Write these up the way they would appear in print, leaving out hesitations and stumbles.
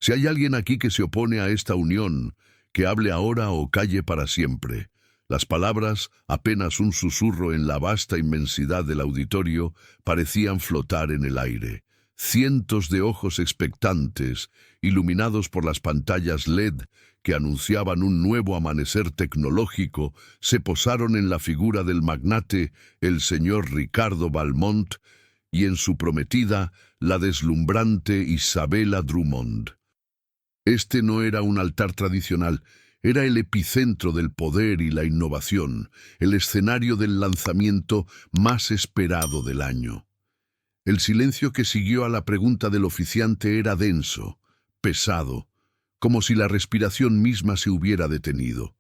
Si hay alguien aquí que se opone a esta unión, que hable ahora o calle para siempre. Las palabras, apenas un susurro en la vasta inmensidad del auditorio, parecían flotar en el aire. Cientos de ojos expectantes, iluminados por las pantallas LED que anunciaban un nuevo amanecer tecnológico, se posaron en la figura del magnate, el señor Ricardo Valmont, y en su prometida, la deslumbrante Isabella Drummond. Este no era un altar tradicional, era el epicentro del poder y la innovación, el escenario del lanzamiento más esperado del año. El silencio que siguió a la pregunta del oficiante era denso, pesado, como si la respiración misma se hubiera detenido.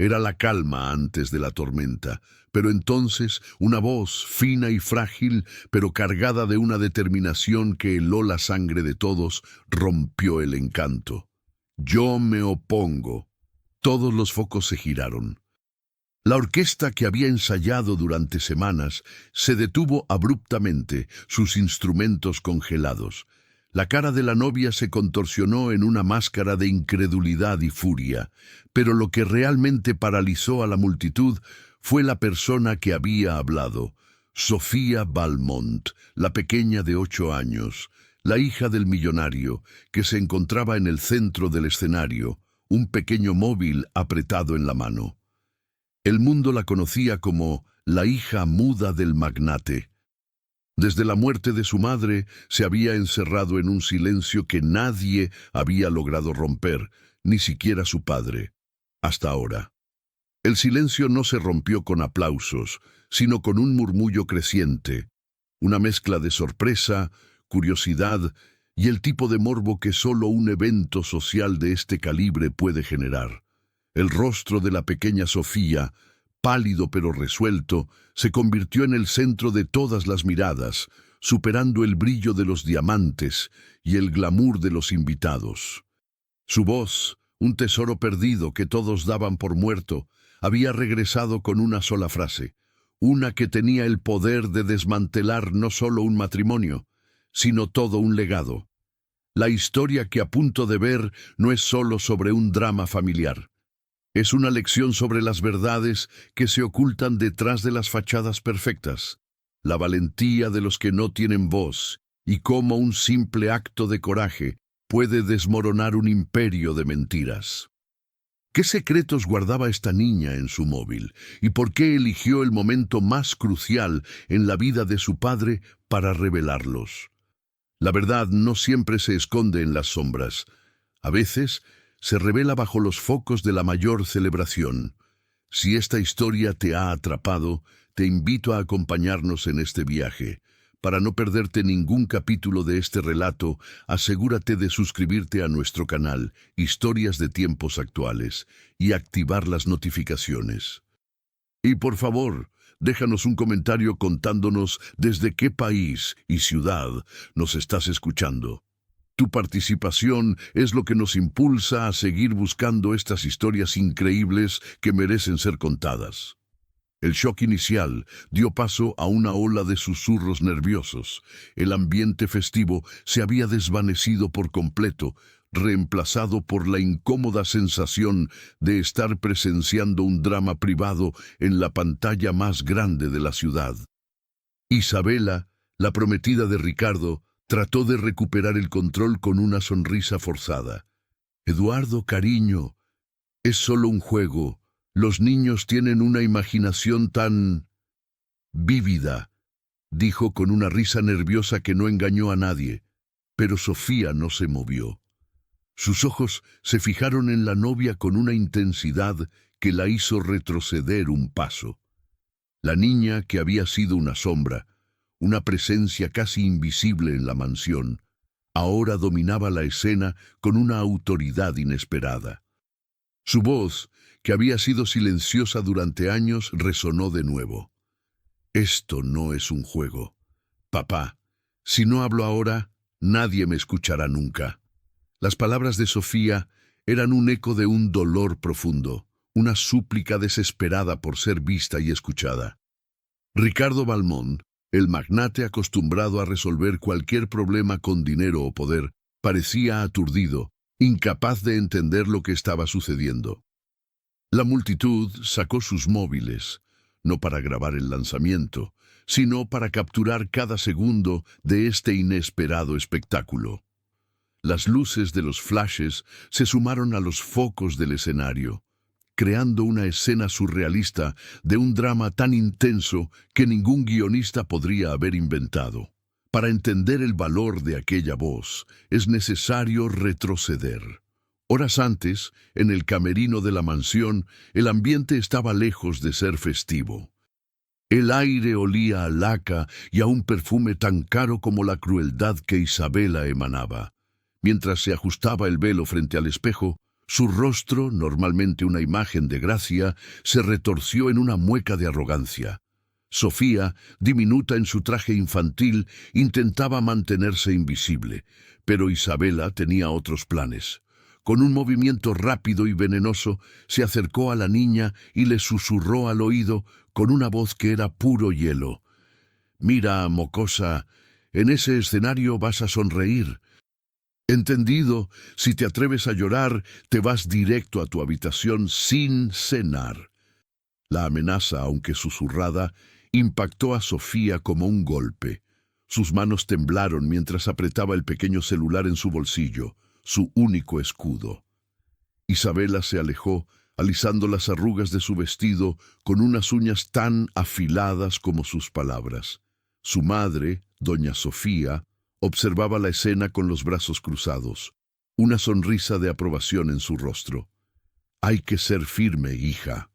Era la calma antes de la tormenta, pero entonces una voz fina y frágil, pero cargada de una determinación que heló la sangre de todos, rompió el encanto. Yo me opongo. Todos los focos se giraron. La orquesta que había ensayado durante semanas se detuvo abruptamente, sus instrumentos congelados. La cara de la novia se contorsionó en una máscara de incredulidad y furia, pero lo que realmente paralizó a la multitud fue la persona que había hablado, Sofía Valmont, la pequeña de 8 años, la hija del millonario, que se encontraba en el centro del escenario, un pequeño móvil apretado en la mano. El mundo la conocía como la hija muda del magnate. Desde la muerte de su madre se había encerrado en un silencio que nadie había logrado romper, ni siquiera su padre, hasta ahora. El silencio no se rompió con aplausos, sino con un murmullo creciente, una mezcla de sorpresa, curiosidad y el tipo de morbo que solo un evento social de este calibre puede generar. El rostro de la pequeña Sofía, pálido pero resuelto, se convirtió en el centro de todas las miradas, superando el brillo de los diamantes y el glamour de los invitados. Su voz, un tesoro perdido que todos daban por muerto, había regresado con una sola frase, una que tenía el poder de desmantelar no solo un matrimonio, sino todo un legado. La historia que a punto de ver no es solo sobre un drama familiar. Es una lección sobre las verdades que se ocultan detrás de las fachadas perfectas, la valentía de los que no tienen voz y cómo un simple acto de coraje puede desmoronar un imperio de mentiras. ¿Qué secretos guardaba esta niña en su móvil y por qué eligió el momento más crucial en la vida de su padre para revelarlos? La verdad no siempre se esconde en las sombras. A veces se revela bajo los focos de la mayor celebración. Si esta historia te ha atrapado, te invito a acompañarnos en este viaje. Para no perderte ningún capítulo de este relato, asegúrate de suscribirte a nuestro canal, Historias de Tiempos Actuales, y activar las notificaciones. Y por favor, déjanos un comentario contándonos desde qué país y ciudad nos estás escuchando. Tu participación es lo que nos impulsa a seguir buscando estas historias increíbles que merecen ser contadas. El shock inicial dio paso a una ola de susurros nerviosos. El ambiente festivo se había desvanecido por completo, reemplazado por la incómoda sensación de estar presenciando un drama privado en la pantalla más grande de la ciudad. Isabella, la prometida de Ricardo, trató de recuperar el control con una sonrisa forzada. «Eduardo, cariño, es solo un juego. Los niños tienen una imaginación tan vívida», dijo con una risa nerviosa que no engañó a nadie. Pero Sofía no se movió. Sus ojos se fijaron en la novia con una intensidad que la hizo retroceder un paso. La niña, que había sido una sombra, una presencia casi invisible en la mansión, ahora dominaba la escena con una autoridad inesperada. Su voz, que había sido silenciosa durante años, resonó de nuevo. «Esto no es un juego. Papá, si no hablo ahora, nadie me escuchará nunca». Las palabras de Sofía eran un eco de un dolor profundo, una súplica desesperada por ser vista y escuchada. Ricardo Valmont, el magnate acostumbrado a resolver cualquier problema con dinero o poder, Parecía aturdido, incapaz de entender lo que estaba sucediendo. La multitud sacó sus móviles, no para grabar el lanzamiento, sino para capturar cada segundo de este inesperado espectáculo. Las luces de los flashes se sumaron a los focos del escenario, creando una escena surrealista de un drama tan intenso que ningún guionista podría haber inventado. Para entender el valor de aquella voz, es necesario retroceder. Horas antes, en el camerino de la mansión, el ambiente estaba lejos de ser festivo. El aire olía a laca y a un perfume tan caro como la crueldad que Isabela emanaba. Mientras se ajustaba el velo frente al espejo, su rostro, normalmente una imagen de gracia, se retorció en una mueca de arrogancia. Sofía, diminuta en su traje infantil, intentaba mantenerse invisible, pero Isabela tenía otros planes. Con un movimiento rápido y venenoso, se acercó a la niña y le susurró al oído con una voz que era puro hielo. «Mira, mocosa, en ese escenario vas a sonreír. Entendido, si te atreves a llorar, te vas directo a tu habitación sin cenar». La amenaza, aunque susurrada, impactó a Sofía como un golpe. Sus manos temblaron mientras apretaba el pequeño celular en su bolsillo, su único escudo. Isabela se alejó, alisando las arrugas de su vestido con unas uñas tan afiladas como sus palabras. Su madre, doña Sofía, observaba la escena con los brazos cruzados, una sonrisa de aprobación en su rostro. «Hay que ser firme, hija».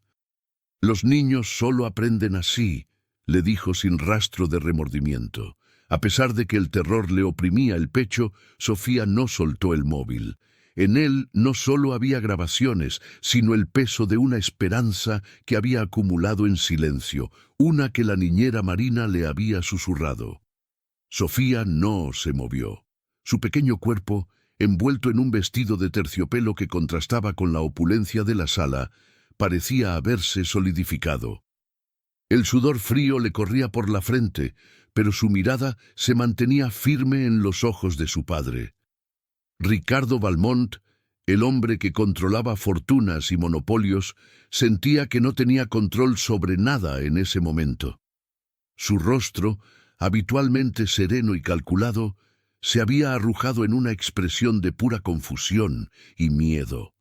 «Los niños solo aprenden así», le dijo sin rastro de remordimiento. A pesar de que el terror le oprimía el pecho, Sofía no soltó el móvil. En él no solo había grabaciones, sino el peso de una esperanza que había acumulado en silencio, una que la niñera Marina le había susurrado. Sofía no se movió. Su pequeño cuerpo, envuelto en un vestido de terciopelo que contrastaba con la opulencia de la sala, parecía haberse solidificado. El sudor frío le corría por la frente, pero su mirada se mantenía firme en los ojos de su padre. Ricardo Valmont, el hombre que controlaba fortunas y monopolios, sentía que no tenía control sobre nada en ese momento. Su rostro, habitualmente sereno y calculado, se había arrugado en una expresión de pura confusión y miedo.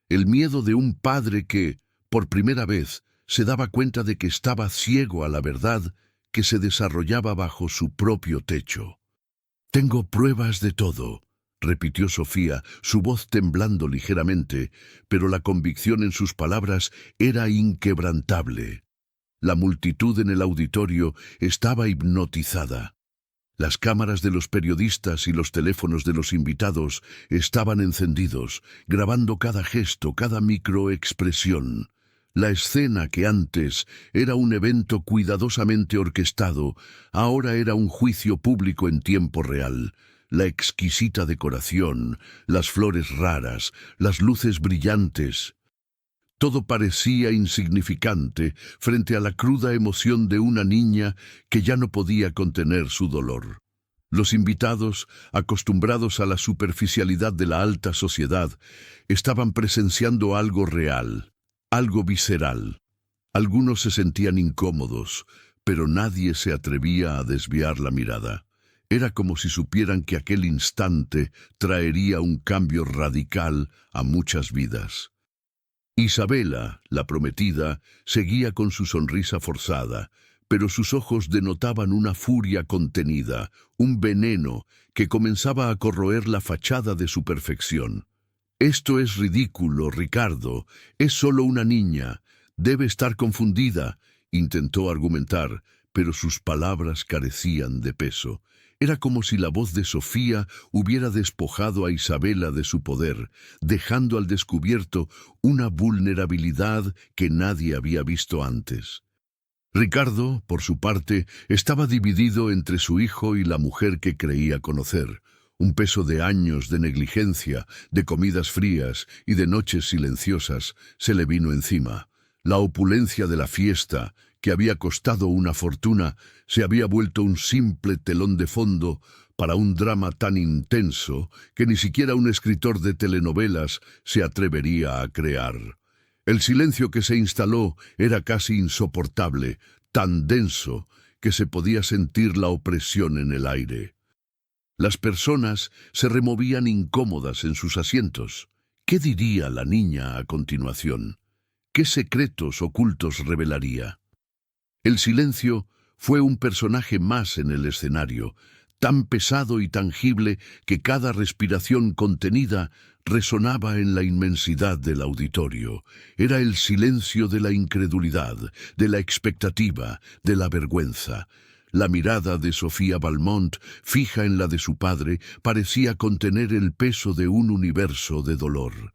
El miedo de un padre que, por primera vez, se daba cuenta de que estaba ciego a la verdad que se desarrollaba bajo su propio techo. «Tengo pruebas de todo», repitió Sofía, su voz temblando ligeramente, pero la convicción en sus palabras era inquebrantable. La multitud en el auditorio estaba hipnotizada. Las cámaras de los periodistas y los teléfonos de los invitados estaban encendidos, grabando cada gesto, cada microexpresión. La escena que antes era un evento cuidadosamente orquestado, ahora era un juicio público en tiempo real. La exquisita decoración, las flores raras, las luces brillantes. Todo parecía insignificante frente a la cruda emoción de una niña que ya no podía contener su dolor. Los invitados, acostumbrados a la superficialidad de la alta sociedad, estaban presenciando algo real. Algo visceral. Algunos se sentían incómodos, pero nadie se atrevía a desviar la mirada. Era como si supieran que aquel instante traería un cambio radical a muchas vidas. Isabela, la prometida, seguía con su sonrisa forzada, pero sus ojos denotaban una furia contenida, un veneno que comenzaba a corroer la fachada de su perfección. «Esto es ridículo, Ricardo. Es solo una niña. Debe estar confundida», intentó argumentar, pero sus palabras carecían de peso. Era como si la voz de Sofía hubiera despojado a Isabela de su poder, dejando al descubierto una vulnerabilidad que nadie había visto antes. Ricardo, por su parte, estaba dividido entre su hijo y la mujer que creía conocer. Un peso de años de negligencia, de comidas frías y de noches silenciosas se le vino encima. La opulencia de la fiesta, que había costado una fortuna, se había vuelto un simple telón de fondo para un drama tan intenso que ni siquiera un escritor de telenovelas se atrevería a crear. El silencio que se instaló era casi insoportable, tan denso que se podía sentir la opresión en el aire. Las personas se removían incómodas en sus asientos. ¿Qué diría la niña a continuación? ¿Qué secretos ocultos revelaría? El silencio fue un personaje más en el escenario, tan pesado y tangible que cada respiración contenida resonaba en la inmensidad del auditorio. Era el silencio de la incredulidad, de la expectativa, de la vergüenza. La mirada de Sofía Valmont, fija en la de su padre, parecía contener el peso de un universo de dolor.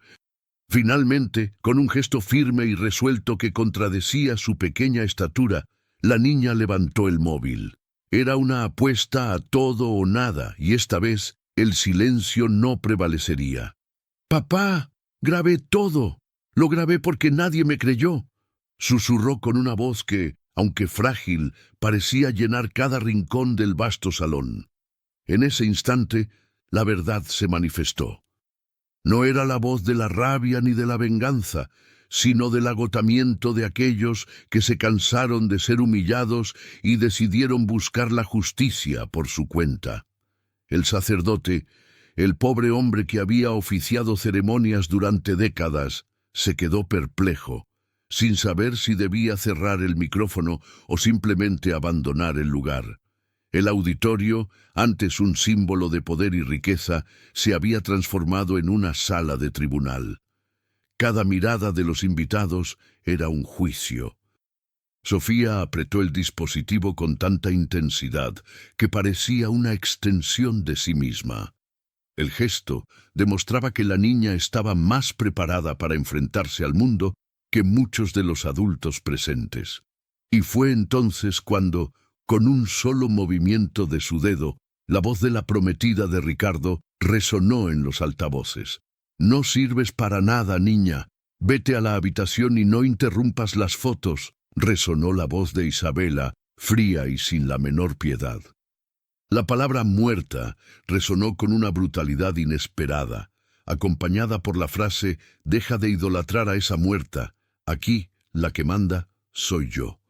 Finalmente, con un gesto firme y resuelto que contradecía su pequeña estatura, la niña levantó el móvil. Era una apuesta a todo o nada, y esta vez el silencio no prevalecería. «Papá, grabé todo. Lo grabé porque nadie me creyó», susurró con una voz que, aunque frágil, parecía llenar cada rincón del vasto salón. En ese instante, la verdad se manifestó. No era la voz de la rabia ni de la venganza, sino del agotamiento de aquellos que se cansaron de ser humillados y decidieron buscar la justicia por su cuenta. El sacerdote, el pobre hombre que había oficiado ceremonias durante décadas, se quedó perplejo, sin saber si debía cerrar el micrófono o simplemente abandonar el lugar. El auditorio, antes un símbolo de poder y riqueza, se había transformado en una sala de tribunal. Cada mirada de los invitados era un juicio. Sofía apretó el dispositivo con tanta intensidad que parecía una extensión de sí misma. El gesto demostraba que la niña estaba más preparada para enfrentarse al mundo que muchos de los adultos presentes. Y fue entonces cuando, con un solo movimiento de su dedo, la voz de la prometida de Ricardo resonó en los altavoces. «No sirves para nada, niña. Vete a la habitación y no interrumpas las fotos», resonó la voz de Isabela, fría y sin la menor piedad. La palabra muerta resonó con una brutalidad inesperada, acompañada por la frase «Deja de idolatrar a esa muerta. Aquí, la que manda, soy yo».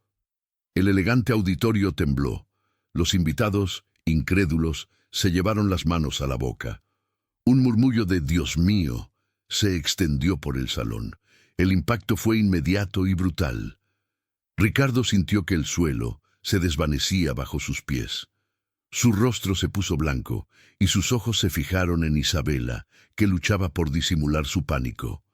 El elegante auditorio tembló. Los invitados, incrédulos, se llevaron las manos a la boca. Un murmullo de «Dios mío» se extendió por el salón. El impacto fue inmediato y brutal. Ricardo sintió que el suelo se desvanecía bajo sus pies. Su rostro se puso blanco y sus ojos se fijaron en Isabela, que luchaba por disimular su pánico.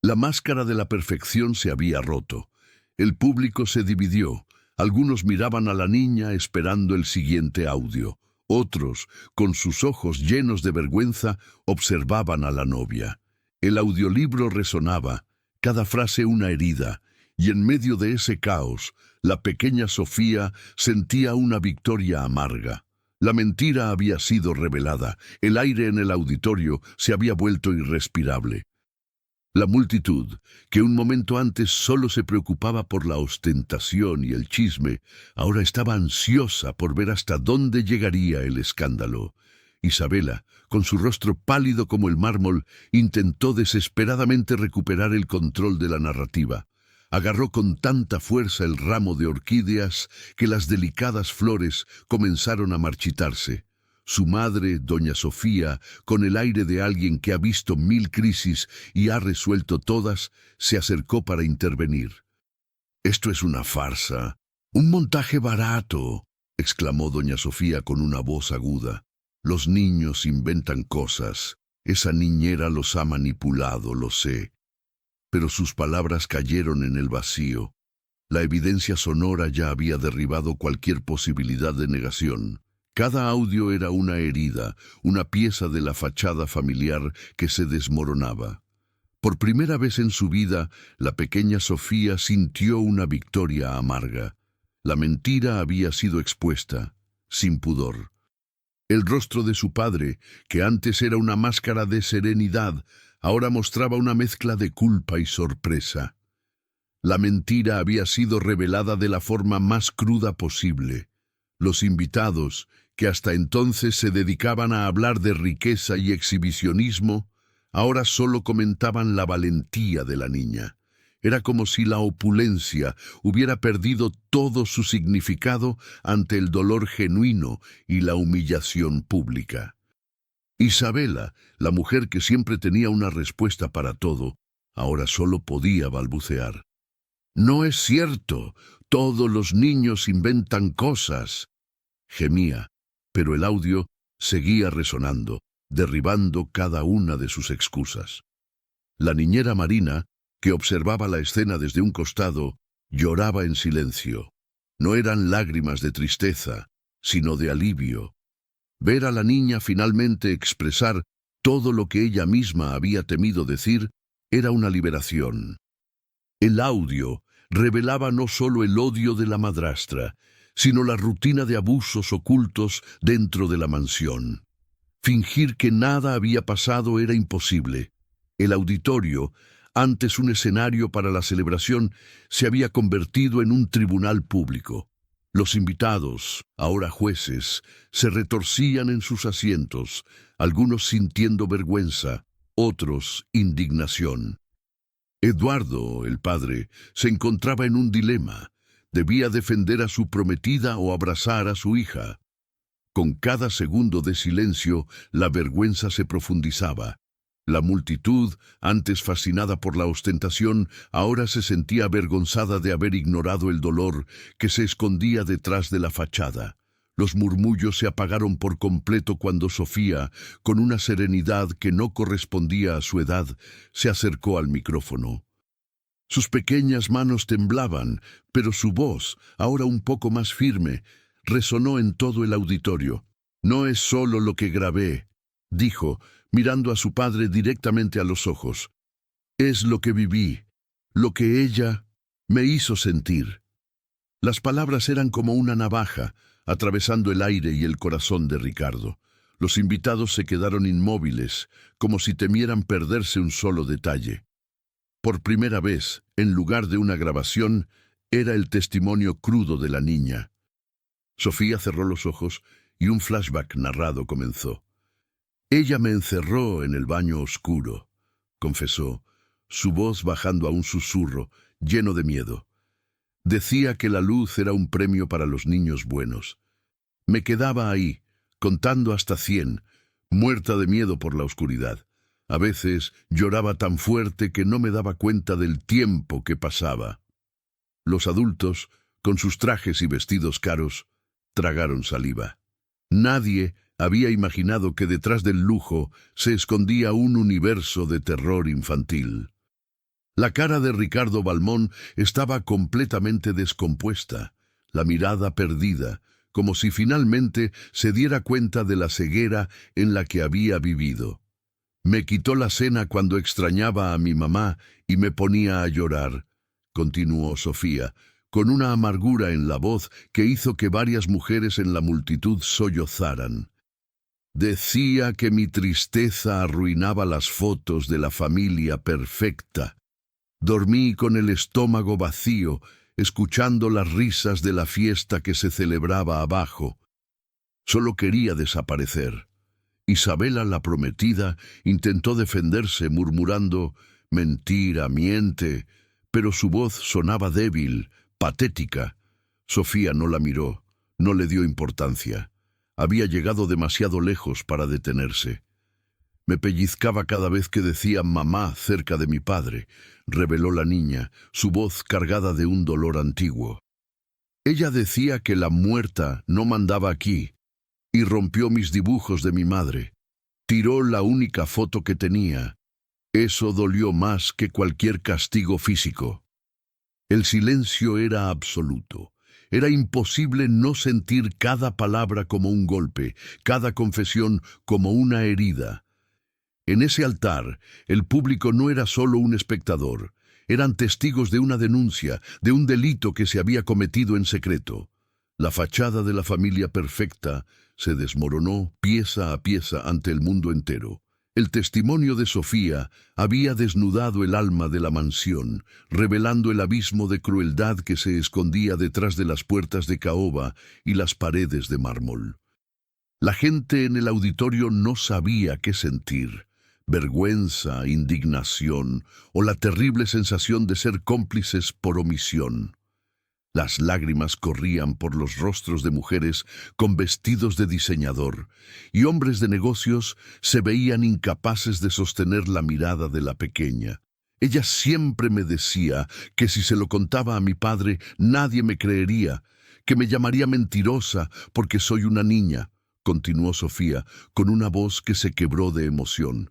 La máscara de la perfección se había roto. El público se dividió. Algunos miraban a la niña esperando el siguiente audio. Otros, con sus ojos llenos de vergüenza, observaban a la novia. El audiolibro resonaba, cada frase una herida, y en medio de ese caos, la pequeña Sofía sentía una victoria amarga. La mentira había sido revelada, el aire en el auditorio se había vuelto irrespirable. La multitud, que un momento antes solo se preocupaba por la ostentación y el chisme, ahora estaba ansiosa por ver hasta dónde llegaría el escándalo. Isabela, con su rostro pálido como el mármol, intentó desesperadamente recuperar el control de la narrativa. Agarró con tanta fuerza el ramo de orquídeas que las delicadas flores comenzaron a marchitarse. Su madre, doña Sofía, con el aire de alguien que ha visto 1000 crisis y ha resuelto todas, se acercó para intervenir. «Esto es una farsa, un montaje barato», exclamó doña Sofía con una voz aguda. «Los niños inventan cosas. Esa niñera los ha manipulado, lo sé». Pero sus palabras cayeron en el vacío. La evidencia sonora ya había derribado cualquier posibilidad de negación. Cada audio era una herida, una pieza de la fachada familiar que se desmoronaba. Por primera vez en su vida, la pequeña Sofía sintió una victoria amarga. La mentira había sido expuesta, sin pudor. El rostro de su padre, que antes era una máscara de serenidad, ahora mostraba una mezcla de culpa y sorpresa. La mentira había sido revelada de la forma más cruda posible. Los invitados, que hasta entonces se dedicaban a hablar de riqueza y exhibicionismo, ahora solo comentaban la valentía de la niña. Era como si la opulencia hubiera perdido todo su significado ante el dolor genuino y la humillación pública. Isabela, la mujer que siempre tenía una respuesta para todo, ahora solo podía balbucear. «No es cierto, todos los niños inventan cosas», gemía, pero el audio seguía resonando, derribando cada una de sus excusas. La niñera Marina, que observaba la escena desde un costado, lloraba en silencio. No eran lágrimas de tristeza, sino de alivio. Ver a la niña finalmente expresar todo lo que ella misma había temido decir era una liberación. El audio revelaba no solo el odio de la madrastra, sino la rutina de abusos ocultos dentro de la mansión. Fingir que nada había pasado era imposible. El auditorio, antes un escenario para la celebración, se había convertido en un tribunal público. Los invitados, ahora jueces, se retorcían en sus asientos, algunos sintiendo vergüenza, otros indignación. Eduardo, el padre, se encontraba en un dilema. Debía defender a su prometida o abrazar a su hija. Con cada segundo de silencio, la vergüenza se profundizaba. La multitud, antes fascinada por la ostentación, ahora se sentía avergonzada de haber ignorado el dolor que se escondía detrás de la fachada. Los murmullos se apagaron por completo cuando Sofía, con una serenidad que no correspondía a su edad, se acercó al micrófono. Sus pequeñas manos temblaban, pero su voz, ahora un poco más firme, resonó en todo el auditorio. «No es solo lo que grabé», dijo, mirando a su padre directamente a los ojos. «Es lo que viví, lo que ella me hizo sentir». Las palabras eran como una navaja, atravesando el aire y el corazón de Ricardo. Los invitados se quedaron inmóviles, como si temieran perderse un solo detalle. Por primera vez, en lugar de una grabación, era el testimonio crudo de la niña. Sofía cerró los ojos y un flashback narrado comenzó. «Ella me encerró en el baño oscuro», confesó, su voz bajando a un susurro, lleno de miedo. «Decía que la luz era un premio para los niños buenos. Me quedaba ahí, contando hasta 100, muerta de miedo por la oscuridad. A veces lloraba tan fuerte que no me daba cuenta del tiempo que pasaba». Los adultos, con sus trajes y vestidos caros, tragaron saliva. Nadie había imaginado que detrás del lujo se escondía un universo de terror infantil. La cara de Ricardo Balmón estaba completamente descompuesta, la mirada perdida, como si finalmente se diera cuenta de la ceguera en la que había vivido. «Me quitó la cena cuando extrañaba a mi mamá y me ponía a llorar», continuó Sofía, con una amargura en la voz que hizo que varias mujeres en la multitud sollozaran. «Decía que mi tristeza arruinaba las fotos de la familia perfecta. Dormí con el estómago vacío, escuchando las risas de la fiesta que se celebraba abajo. Solo quería desaparecer». Isabela, la prometida, intentó defenderse murmurando «mentira, miente», pero su voz sonaba débil, patética. Sofía no la miró, no le dio importancia. Había llegado demasiado lejos para detenerse. «Me pellizcaba cada vez que decía mamá cerca de mi padre», reveló la niña, su voz cargada de un dolor antiguo. «Ella decía que la muerta no mandaba aquí, y rompió mis dibujos de mi madre. Tiró la única foto que tenía. Eso dolió más que cualquier castigo físico». El silencio era absoluto. Era imposible no sentir cada palabra como un golpe, cada confesión como una herida. En ese altar, el público no era solo un espectador. Eran testigos de una denuncia, de un delito que se había cometido en secreto. La fachada de la familia perfecta se desmoronó pieza a pieza ante el mundo entero. El testimonio de Sofía había desnudado el alma de la mansión, revelando el abismo de crueldad que se escondía detrás de las puertas de caoba y las paredes de mármol. La gente en el auditorio no sabía qué sentir: vergüenza, indignación o la terrible sensación de ser cómplices por omisión. Las lágrimas corrían por los rostros de mujeres con vestidos de diseñador, y hombres de negocios se veían incapaces de sostener la mirada de la pequeña. Ella siempre me decía que si se lo contaba a mi padre nadie me creería, que me llamaría mentirosa porque soy una niña, continuó Sofía con una voz que se quebró de emoción.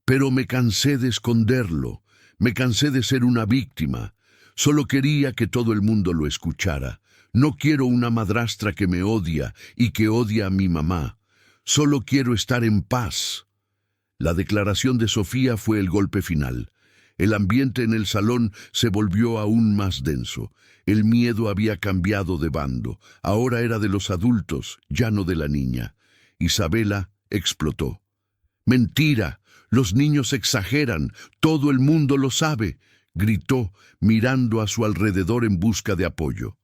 Pero me cansé de esconderlo, me cansé de ser una víctima. Solo quería que todo el mundo lo escuchara. No quiero una madrastra que me odia y que odia a mi mamá. Solo quiero estar en paz. La declaración de Sofía fue el golpe final. El ambiente en el salón se volvió aún más denso. El miedo había cambiado de bando. Ahora era de los adultos, ya no de la niña. Isabela explotó. «¡Mentira! Los niños exageran. Todo el mundo lo sabe», gritó, mirando a su alrededor en busca de apoyo.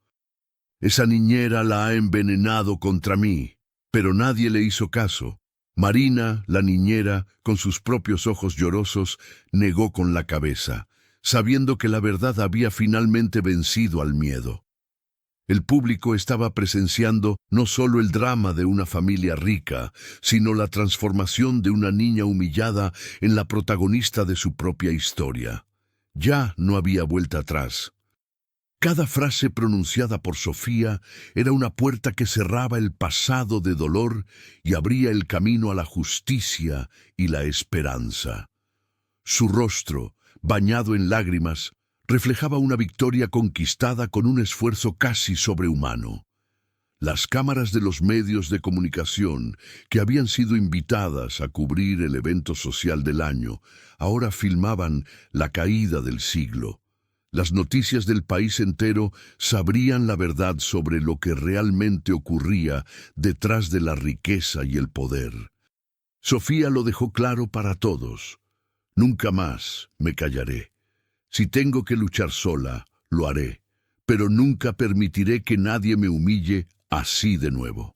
«Esa niñera la ha envenenado contra mí». Pero nadie le hizo caso. Marina, la niñera, con sus propios ojos llorosos, negó con la cabeza, sabiendo que la verdad había finalmente vencido al miedo. El público estaba presenciando no solo el drama de una familia rica, sino la transformación de una niña humillada en la protagonista de su propia historia. Ya no había vuelta atrás. Cada frase pronunciada por Sofía era una puerta que cerraba el pasado de dolor y abría el camino a la justicia y la esperanza. Su rostro, bañado en lágrimas, reflejaba una victoria conquistada con un esfuerzo casi sobrehumano. Las cámaras de los medios de comunicación, que habían sido invitadas a cubrir el evento social del año, ahora filmaban la caída del siglo. Las noticias del país entero sabrían la verdad sobre lo que realmente ocurría detrás de la riqueza y el poder. Sofía lo dejó claro para todos. «Nunca más me callaré. Si tengo que luchar sola, lo haré, pero nunca permitiré que nadie me humille así de nuevo».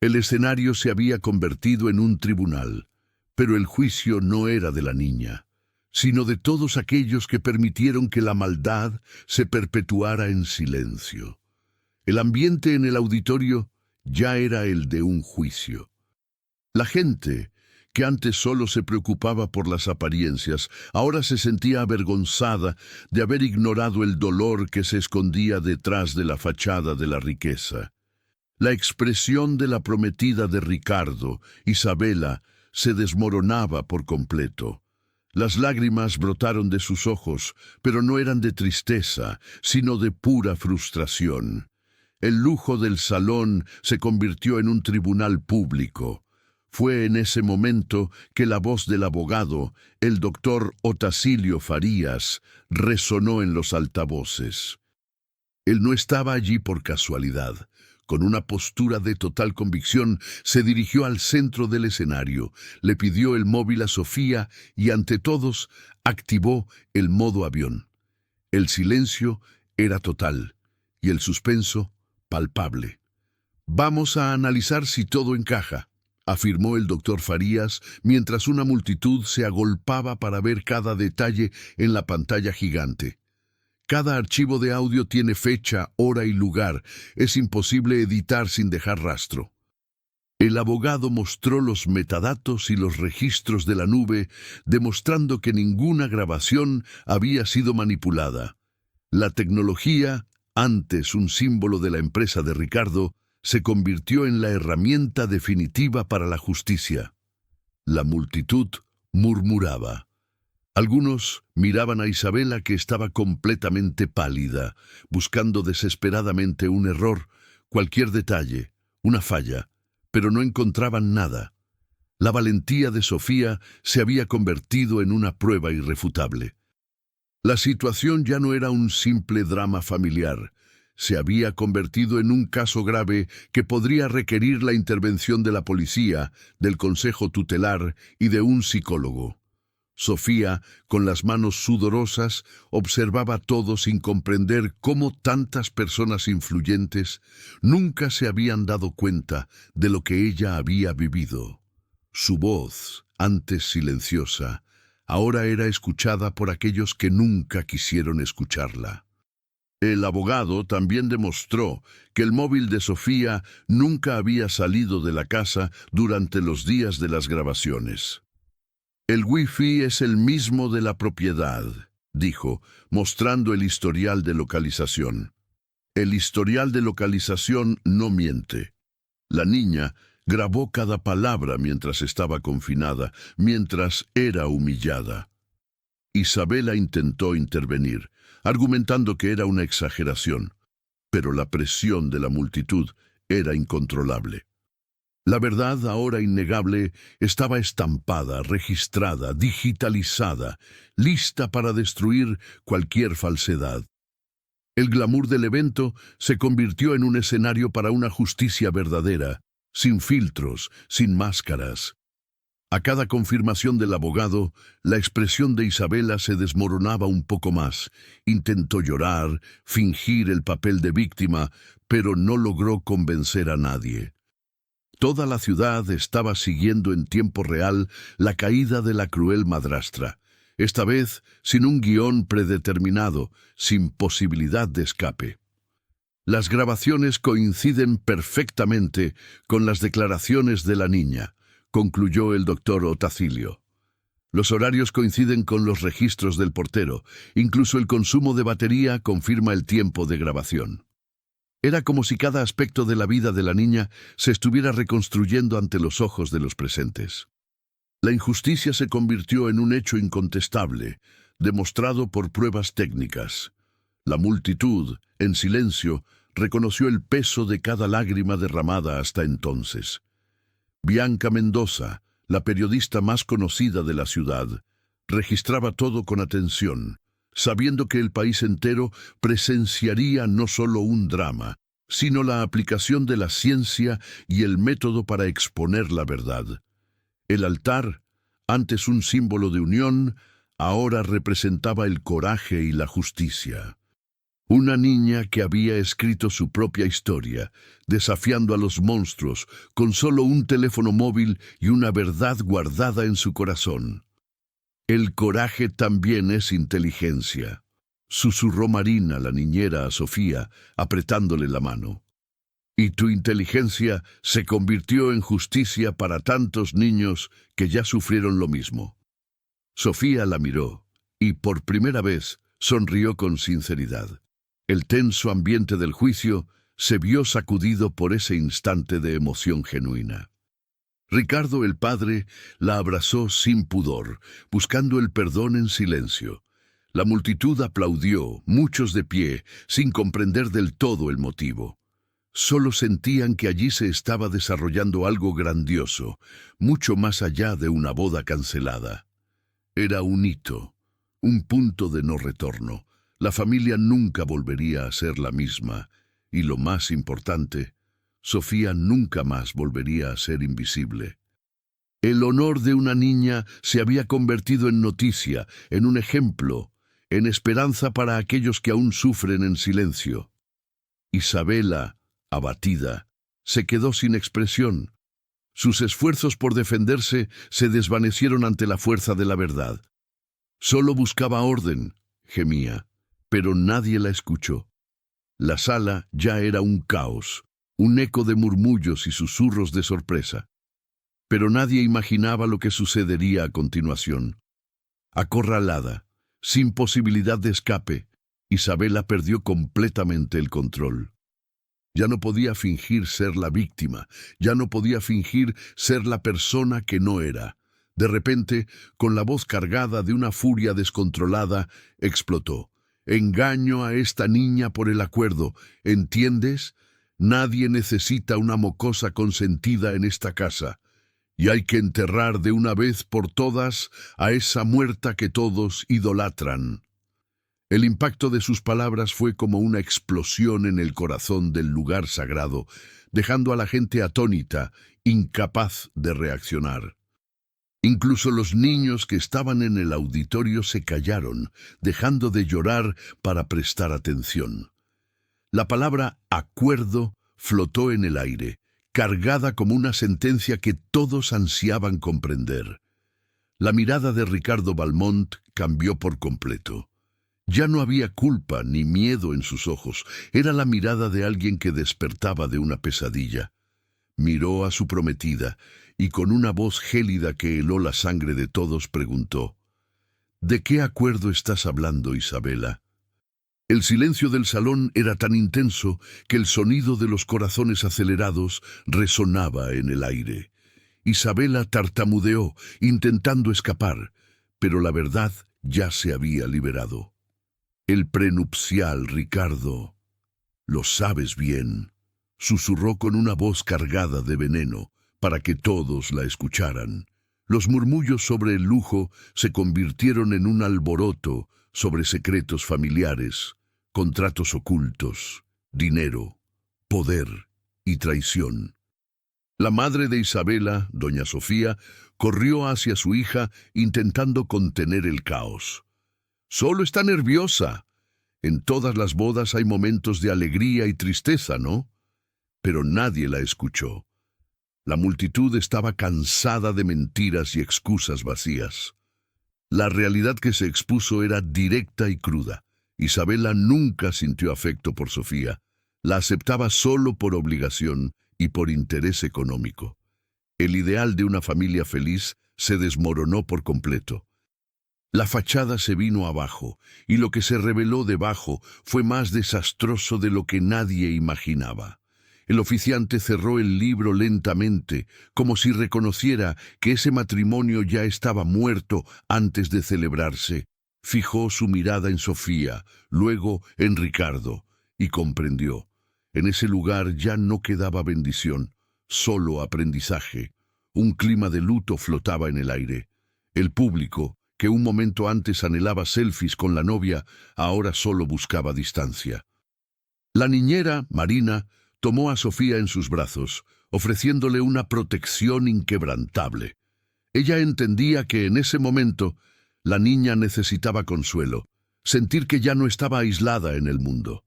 El escenario se había convertido en un tribunal, pero el juicio no era de la niña, sino de todos aquellos que permitieron que la maldad se perpetuara en silencio. El ambiente en el auditorio ya era el de un juicio. La gente, que antes solo se preocupaba por las apariencias, ahora se sentía avergonzada de haber ignorado el dolor que se escondía detrás de la fachada de la riqueza. La expresión de la prometida de Ricardo, Isabela, se desmoronaba por completo. Las lágrimas brotaron de sus ojos, pero no eran de tristeza, sino de pura frustración. El lujo del salón se convirtió en un tribunal público. Fue en ese momento que la voz del abogado, el doctor Otacilio Farías, resonó en los altavoces. Él no estaba allí por casualidad. Con una postura de total convicción, se dirigió al centro del escenario, le pidió el móvil a Sofía y, ante todos, activó el modo avión. El silencio era total y el suspenso palpable. «Vamos a analizar si todo encaja», afirmó el doctor Farías, mientras una multitud se agolpaba para ver cada detalle en la pantalla gigante. «Cada archivo de audio tiene fecha, hora y lugar. Es imposible editar sin dejar rastro». El abogado mostró los metadatos y los registros de la nube, demostrando que ninguna grabación había sido manipulada. La tecnología, antes un símbolo de la empresa de Ricardo, se convirtió en la herramienta definitiva para la justicia. La multitud murmuraba. Algunos miraban a Isabela, que estaba completamente pálida, buscando desesperadamente un error, cualquier detalle, una falla, pero no encontraban nada. La valentía de Sofía se había convertido en una prueba irrefutable. La situación ya no era un simple drama familiar. Se había convertido en un caso grave que podría requerir la intervención de la policía, del consejo tutelar y de un psicólogo. Sofía, con las manos sudorosas, observaba todo sin comprender cómo tantas personas influyentes nunca se habían dado cuenta de lo que ella había vivido. Su voz, antes silenciosa, ahora era escuchada por aquellos que nunca quisieron escucharla. El abogado también demostró que el móvil de Sofía nunca había salido de la casa durante los días de las grabaciones. El wifi es el mismo de la propiedad, dijo, mostrando el historial de localización. El historial de localización no miente. La niña grabó cada palabra mientras estaba confinada, mientras era humillada. Isabela intentó intervenir, argumentando que era una exageración, pero la presión de la multitud era incontrolable. La verdad, ahora innegable, estaba estampada, registrada, digitalizada, lista para destruir cualquier falsedad. El glamour del evento se convirtió en un escenario para una justicia verdadera, sin filtros, sin máscaras. A cada confirmación del abogado, la expresión de Isabela se desmoronaba un poco más. Intentó llorar, fingir el papel de víctima, pero no logró convencer a nadie. Toda la ciudad estaba siguiendo en tiempo real la caída de la cruel madrastra, esta vez sin un guión predeterminado, sin posibilidad de escape. Las grabaciones coinciden perfectamente con las declaraciones de la niña, concluyó el doctor Otacilio. Los horarios coinciden con los registros del portero, incluso el consumo de batería confirma el tiempo de grabación. Era como si cada aspecto de la vida de la niña se estuviera reconstruyendo ante los ojos de los presentes. La injusticia se convirtió en un hecho incontestable, demostrado por pruebas técnicas. La multitud, en silencio, reconoció el peso de cada lágrima derramada hasta entonces. Bianca Mendoza, la periodista más conocida de la ciudad, registraba todo con atención, sabiendo que el país entero presenciaría no solo un drama, sino la aplicación de la ciencia y el método para exponer la verdad. El altar, antes un símbolo de unión, ahora representaba el coraje y la justicia. Una niña que había escrito su propia historia, desafiando a los monstruos, con solo un teléfono móvil y una verdad guardada en su corazón. El coraje también es inteligencia, susurró Marina, la niñera, a Sofía, apretándole la mano. Y tu inteligencia se convirtió en justicia para tantos niños que ya sufrieron lo mismo. Sofía la miró, y por primera vez sonrió con sinceridad. El tenso ambiente del juicio se vio sacudido por ese instante de emoción genuina. Ricardo, el padre, la abrazó sin pudor, buscando el perdón en silencio. La multitud aplaudió, muchos de pie, sin comprender del todo el motivo. Solo sentían que allí se estaba desarrollando algo grandioso, mucho más allá de una boda cancelada. Era un hito, un punto de no retorno. La familia nunca volvería a ser la misma, y lo más importante, Sofía nunca más volvería a ser invisible. El honor de una niña se había convertido en noticia, en un ejemplo, en esperanza para aquellos que aún sufren en silencio. Isabela, abatida, se quedó sin expresión. Sus esfuerzos por defenderse se desvanecieron ante la fuerza de la verdad. Solo buscaba orden, gemía, pero nadie la escuchó. La sala ya era un caos, un eco de murmullos y susurros de sorpresa. Pero nadie imaginaba lo que sucedería a continuación. Acorralada, sin posibilidad de escape, Isabela perdió completamente el control. Ya no podía fingir ser la víctima, ya no podía fingir ser la persona que no era. De repente, con la voz cargada de una furia descontrolada, explotó. Engaño a esta niña por el acuerdo, ¿entiendes? Nadie necesita una mocosa consentida en esta casa. Y hay que enterrar de una vez por todas a esa muerta que todos idolatran. El impacto de sus palabras fue como una explosión en el corazón del lugar sagrado, dejando a la gente atónita, incapaz de reaccionar. Incluso los niños que estaban en el auditorio se callaron, dejando de llorar para prestar atención. La palabra acuerdo flotó en el aire, cargada como una sentencia que todos ansiaban comprender. La mirada de Ricardo Valmont cambió por completo. Ya no había culpa ni miedo en sus ojos, era la mirada de alguien que despertaba de una pesadilla. Miró a su prometida y con una voz gélida que heló la sangre de todos preguntó: ¿De qué acuerdo estás hablando, Isabela? El silencio del salón era tan intenso que el sonido de los corazones acelerados resonaba en el aire. Isabela tartamudeó, intentando escapar, pero la verdad ya se había liberado. El prenupcial, Ricardo. Lo sabes bien, susurró con una voz cargada de veneno, para que todos la escucharan. Los murmullos sobre el lujo se convirtieron en un alboroto sobre secretos familiares, contratos ocultos, dinero, poder y traición. La madre de Isabela, doña Sofía, corrió hacia su hija intentando contener el caos. «Solo está nerviosa. En todas las bodas hay momentos de alegría y tristeza, ¿no?». Pero nadie la escuchó. La multitud estaba cansada de mentiras y excusas vacías. La realidad que se expuso era directa y cruda. Isabela nunca sintió afecto por Sofía. La aceptaba solo por obligación y por interés económico. El ideal de una familia feliz se desmoronó por completo. La fachada se vino abajo, y lo que se reveló debajo fue más desastroso de lo que nadie imaginaba. El oficiante cerró el libro lentamente, como si reconociera que ese matrimonio ya estaba muerto antes de celebrarse. Fijó su mirada en Sofía, luego en Ricardo, y comprendió. En ese lugar ya no quedaba bendición, solo aprendizaje. Un clima de luto flotaba en el aire. El público, que un momento antes anhelaba selfies con la novia, ahora solo buscaba distancia. La niñera, Marina, tomó a Sofía en sus brazos, ofreciéndole una protección inquebrantable. Ella entendía que en ese momento la niña necesitaba consuelo, sentir que ya no estaba aislada en el mundo.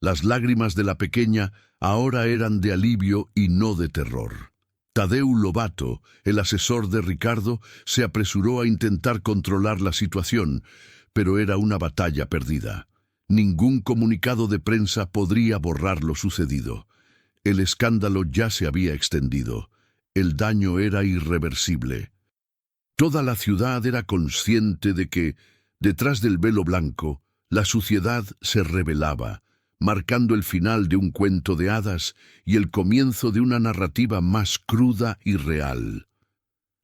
Las lágrimas de la pequeña ahora eran de alivio y no de terror. Tadeu Lobato, el asesor de Ricardo, se apresuró a intentar controlar la situación, pero era una batalla perdida. Ningún comunicado de prensa podría borrar lo sucedido. El escándalo ya se había extendido. El daño era irreversible. Toda la ciudad era consciente de que, detrás del velo blanco, la suciedad se revelaba, marcando el final de un cuento de hadas y el comienzo de una narrativa más cruda y real.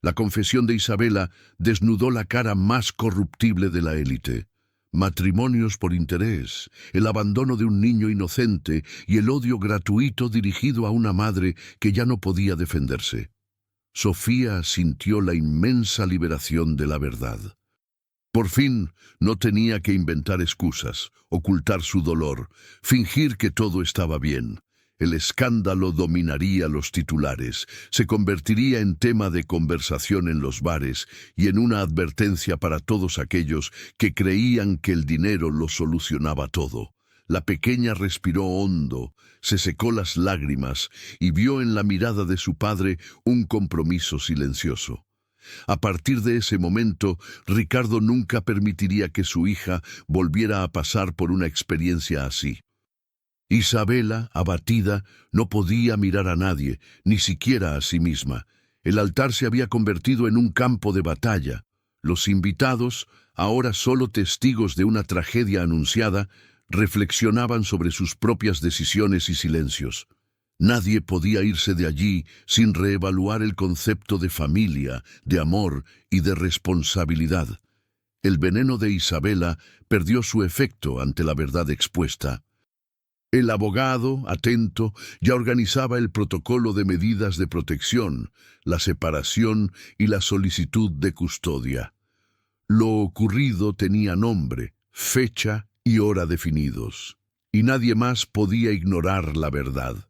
La confesión de Isabela desnudó la cara más corruptible de la élite. Matrimonios por interés, el abandono de un niño inocente y el odio gratuito dirigido a una madre que ya no podía defenderse. Sofía sintió la inmensa liberación de la verdad. Por fin no tenía que inventar excusas, ocultar su dolor, fingir que todo estaba bien. El escándalo dominaría los titulares, se convertiría en tema de conversación en los bares y en una advertencia para todos aquellos que creían que el dinero lo solucionaba todo. La pequeña respiró hondo, se secó las lágrimas y vio en la mirada de su padre un compromiso silencioso. A partir de ese momento, Ricardo nunca permitiría que su hija volviera a pasar por una experiencia así. Isabela, abatida, no podía mirar a nadie, ni siquiera a sí misma. El altar se había convertido en un campo de batalla. Los invitados, ahora solo testigos de una tragedia anunciada, reflexionaban sobre sus propias decisiones y silencios. Nadie podía irse de allí sin reevaluar el concepto de familia, de amor y de responsabilidad. El veneno de Isabela perdió su efecto ante la verdad expuesta. El abogado, atento, ya organizaba el protocolo de medidas de protección, la separación y la solicitud de custodia. Lo ocurrido tenía nombre, fecha y hora definidos, y nadie más podía ignorar la verdad.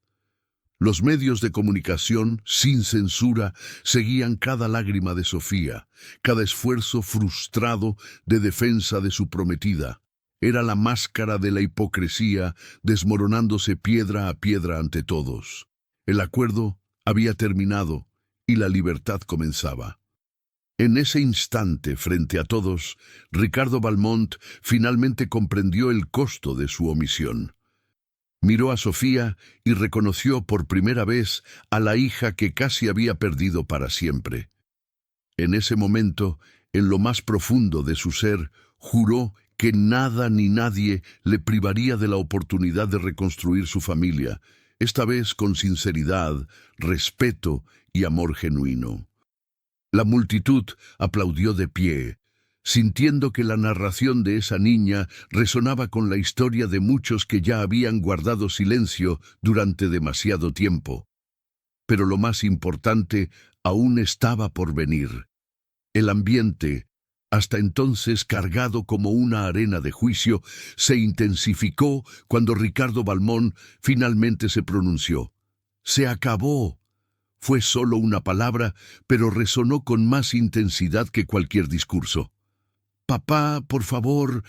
Los medios de comunicación, sin censura, seguían cada lágrima de Sofía, cada esfuerzo frustrado de defensa de su prometida. Era la máscara de la hipocresía desmoronándose piedra a piedra ante todos. El acuerdo había terminado y la libertad comenzaba. En ese instante, frente a todos, Ricardo Valmont finalmente comprendió el costo de su omisión. Miró a Sofía y reconoció por primera vez a la hija que casi había perdido para siempre. En ese momento, en lo más profundo de su ser, juró que nada ni nadie le privaría de la oportunidad de reconstruir su familia, esta vez con sinceridad, respeto y amor genuino. La multitud aplaudió de pie, sintiendo que la narración de esa niña resonaba con la historia de muchos que ya habían guardado silencio durante demasiado tiempo. Pero lo más importante aún estaba por venir. El ambiente, hasta entonces cargado como una arena de juicio, se intensificó cuando Ricardo Valmont finalmente se pronunció. «Se acabó». Fue solo una palabra, pero resonó con más intensidad que cualquier discurso. «Papá, por favor».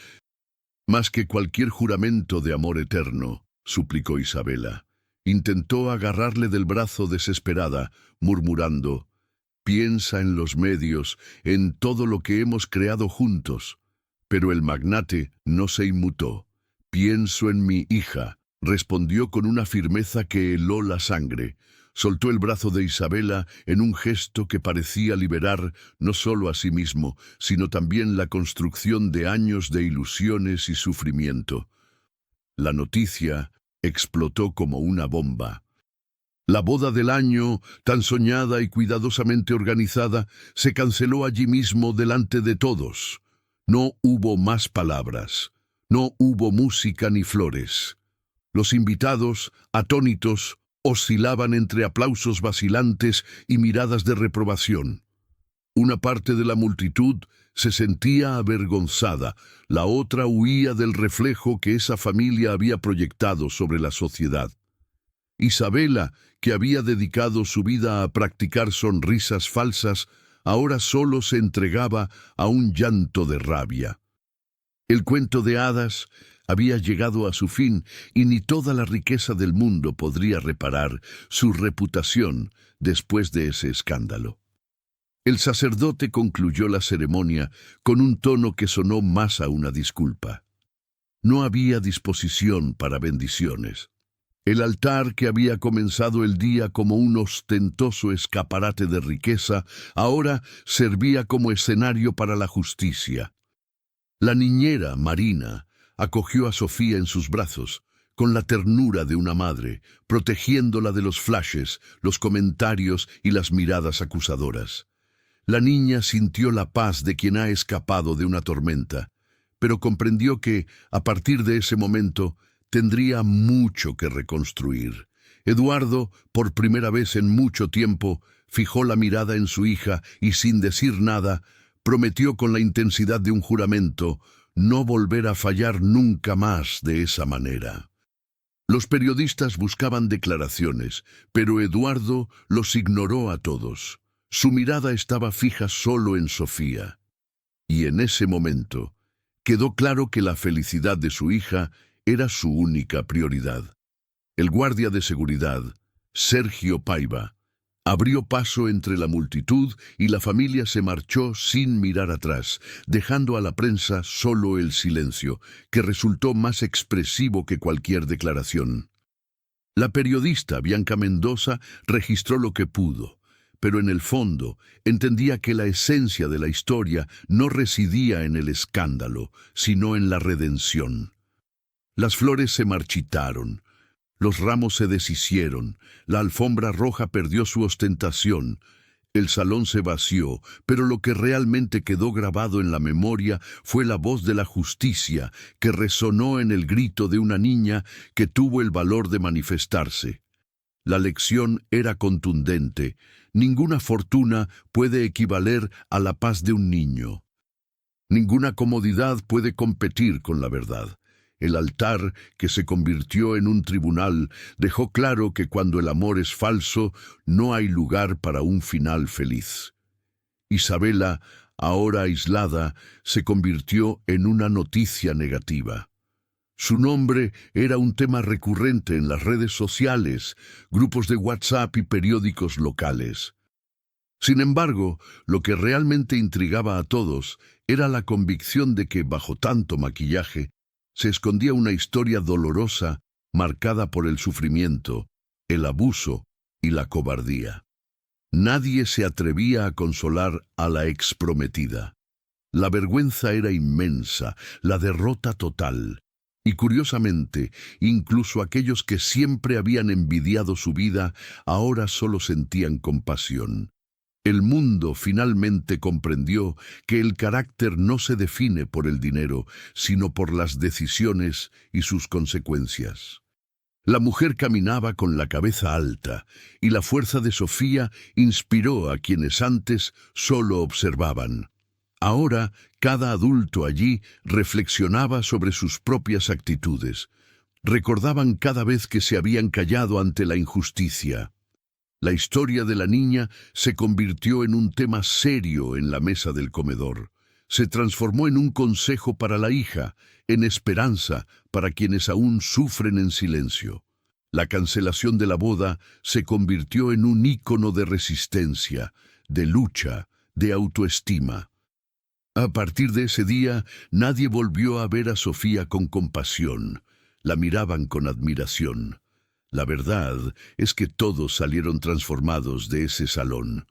«Más que cualquier juramento de amor eterno», suplicó Isabela. Intentó agarrarle del brazo desesperada, murmurando: «Piensa en los medios, en todo lo que hemos creado juntos». Pero el magnate no se inmutó. «Pienso en mi hija», respondió con una firmeza que heló la sangre. Soltó el brazo de Isabela en un gesto que parecía liberar no solo a sí mismo, sino también la construcción de años de ilusiones y sufrimiento. La noticia explotó como una bomba. La boda del año, tan soñada y cuidadosamente organizada, se canceló allí mismo delante de todos. No hubo más palabras, no hubo música ni flores. Los invitados, atónitos, oscilaban entre aplausos vacilantes y miradas de reprobación. Una parte de la multitud se sentía avergonzada, la otra huía del reflejo que esa familia había proyectado sobre la sociedad. Isabela, que había dedicado su vida a practicar sonrisas falsas, ahora solo se entregaba a un llanto de rabia. El cuento de hadas había llegado a su fin y ni toda la riqueza del mundo podría reparar su reputación después de ese escándalo. El sacerdote concluyó la ceremonia con un tono que sonó más a una disculpa. No había disposición para bendiciones. El altar que había comenzado el día como un ostentoso escaparate de riqueza, ahora servía como escenario para la justicia. La niñera, Marina, acogió a Sofía en sus brazos, con la ternura de una madre, protegiéndola de los flashes, los comentarios y las miradas acusadoras. La niña sintió la paz de quien ha escapado de una tormenta, pero comprendió que, a partir de ese momento, tendría mucho que reconstruir. Eduardo, por primera vez en mucho tiempo, fijó la mirada en su hija y, sin decir nada, prometió con la intensidad de un juramento no volver a fallar nunca más de esa manera. Los periodistas buscaban declaraciones, pero Eduardo los ignoró a todos. Su mirada estaba fija solo en Sofía. Y en ese momento quedó claro que la felicidad de su hija era su única prioridad. El guardia de seguridad, Sergio Paiva, abrió paso entre la multitud y la familia se marchó sin mirar atrás, dejando a la prensa solo el silencio, que resultó más expresivo que cualquier declaración. La periodista Bianca Mendoza registró lo que pudo, pero en el fondo entendía que la esencia de la historia no residía en el escándalo, sino en la redención. Las flores se marchitaron, los ramos se deshicieron, la alfombra roja perdió su ostentación, el salón se vació, pero lo que realmente quedó grabado en la memoria fue la voz de la justicia que resonó en el grito de una niña que tuvo el valor de manifestarse. La lección era contundente: ninguna fortuna puede equivaler a la paz de un niño. Ninguna comodidad puede competir con la verdad. El altar, que se convirtió en un tribunal, dejó claro que cuando el amor es falso, no hay lugar para un final feliz. Isabela, ahora aislada, se convirtió en una noticia negativa. Su nombre era un tema recurrente en las redes sociales, grupos de WhatsApp y periódicos locales. Sin embargo, lo que realmente intrigaba a todos era la convicción de que, bajo tanto maquillaje, se escondía una historia dolorosa marcada por el sufrimiento, el abuso y la cobardía. Nadie se atrevía a consolar a la exprometida. La vergüenza era inmensa, la derrota total. Y curiosamente, incluso aquellos que siempre habían envidiado su vida, ahora solo sentían compasión. El mundo finalmente comprendió que el carácter no se define por el dinero, sino por las decisiones y sus consecuencias. La mujer caminaba con la cabeza alta, y la fuerza de Sofía inspiró a quienes antes solo observaban. Ahora, cada adulto allí reflexionaba sobre sus propias actitudes. Recordaban cada vez que se habían callado ante la injusticia. La historia de la niña se convirtió en un tema serio en la mesa del comedor. Se transformó en un consejo para la hija, en esperanza para quienes aún sufren en silencio. La cancelación de la boda se convirtió en un ícono de resistencia, de lucha, de autoestima. A partir de ese día, nadie volvió a ver a Sofía con compasión. La miraban con admiración. La verdad es que todos salieron transformados de ese salón.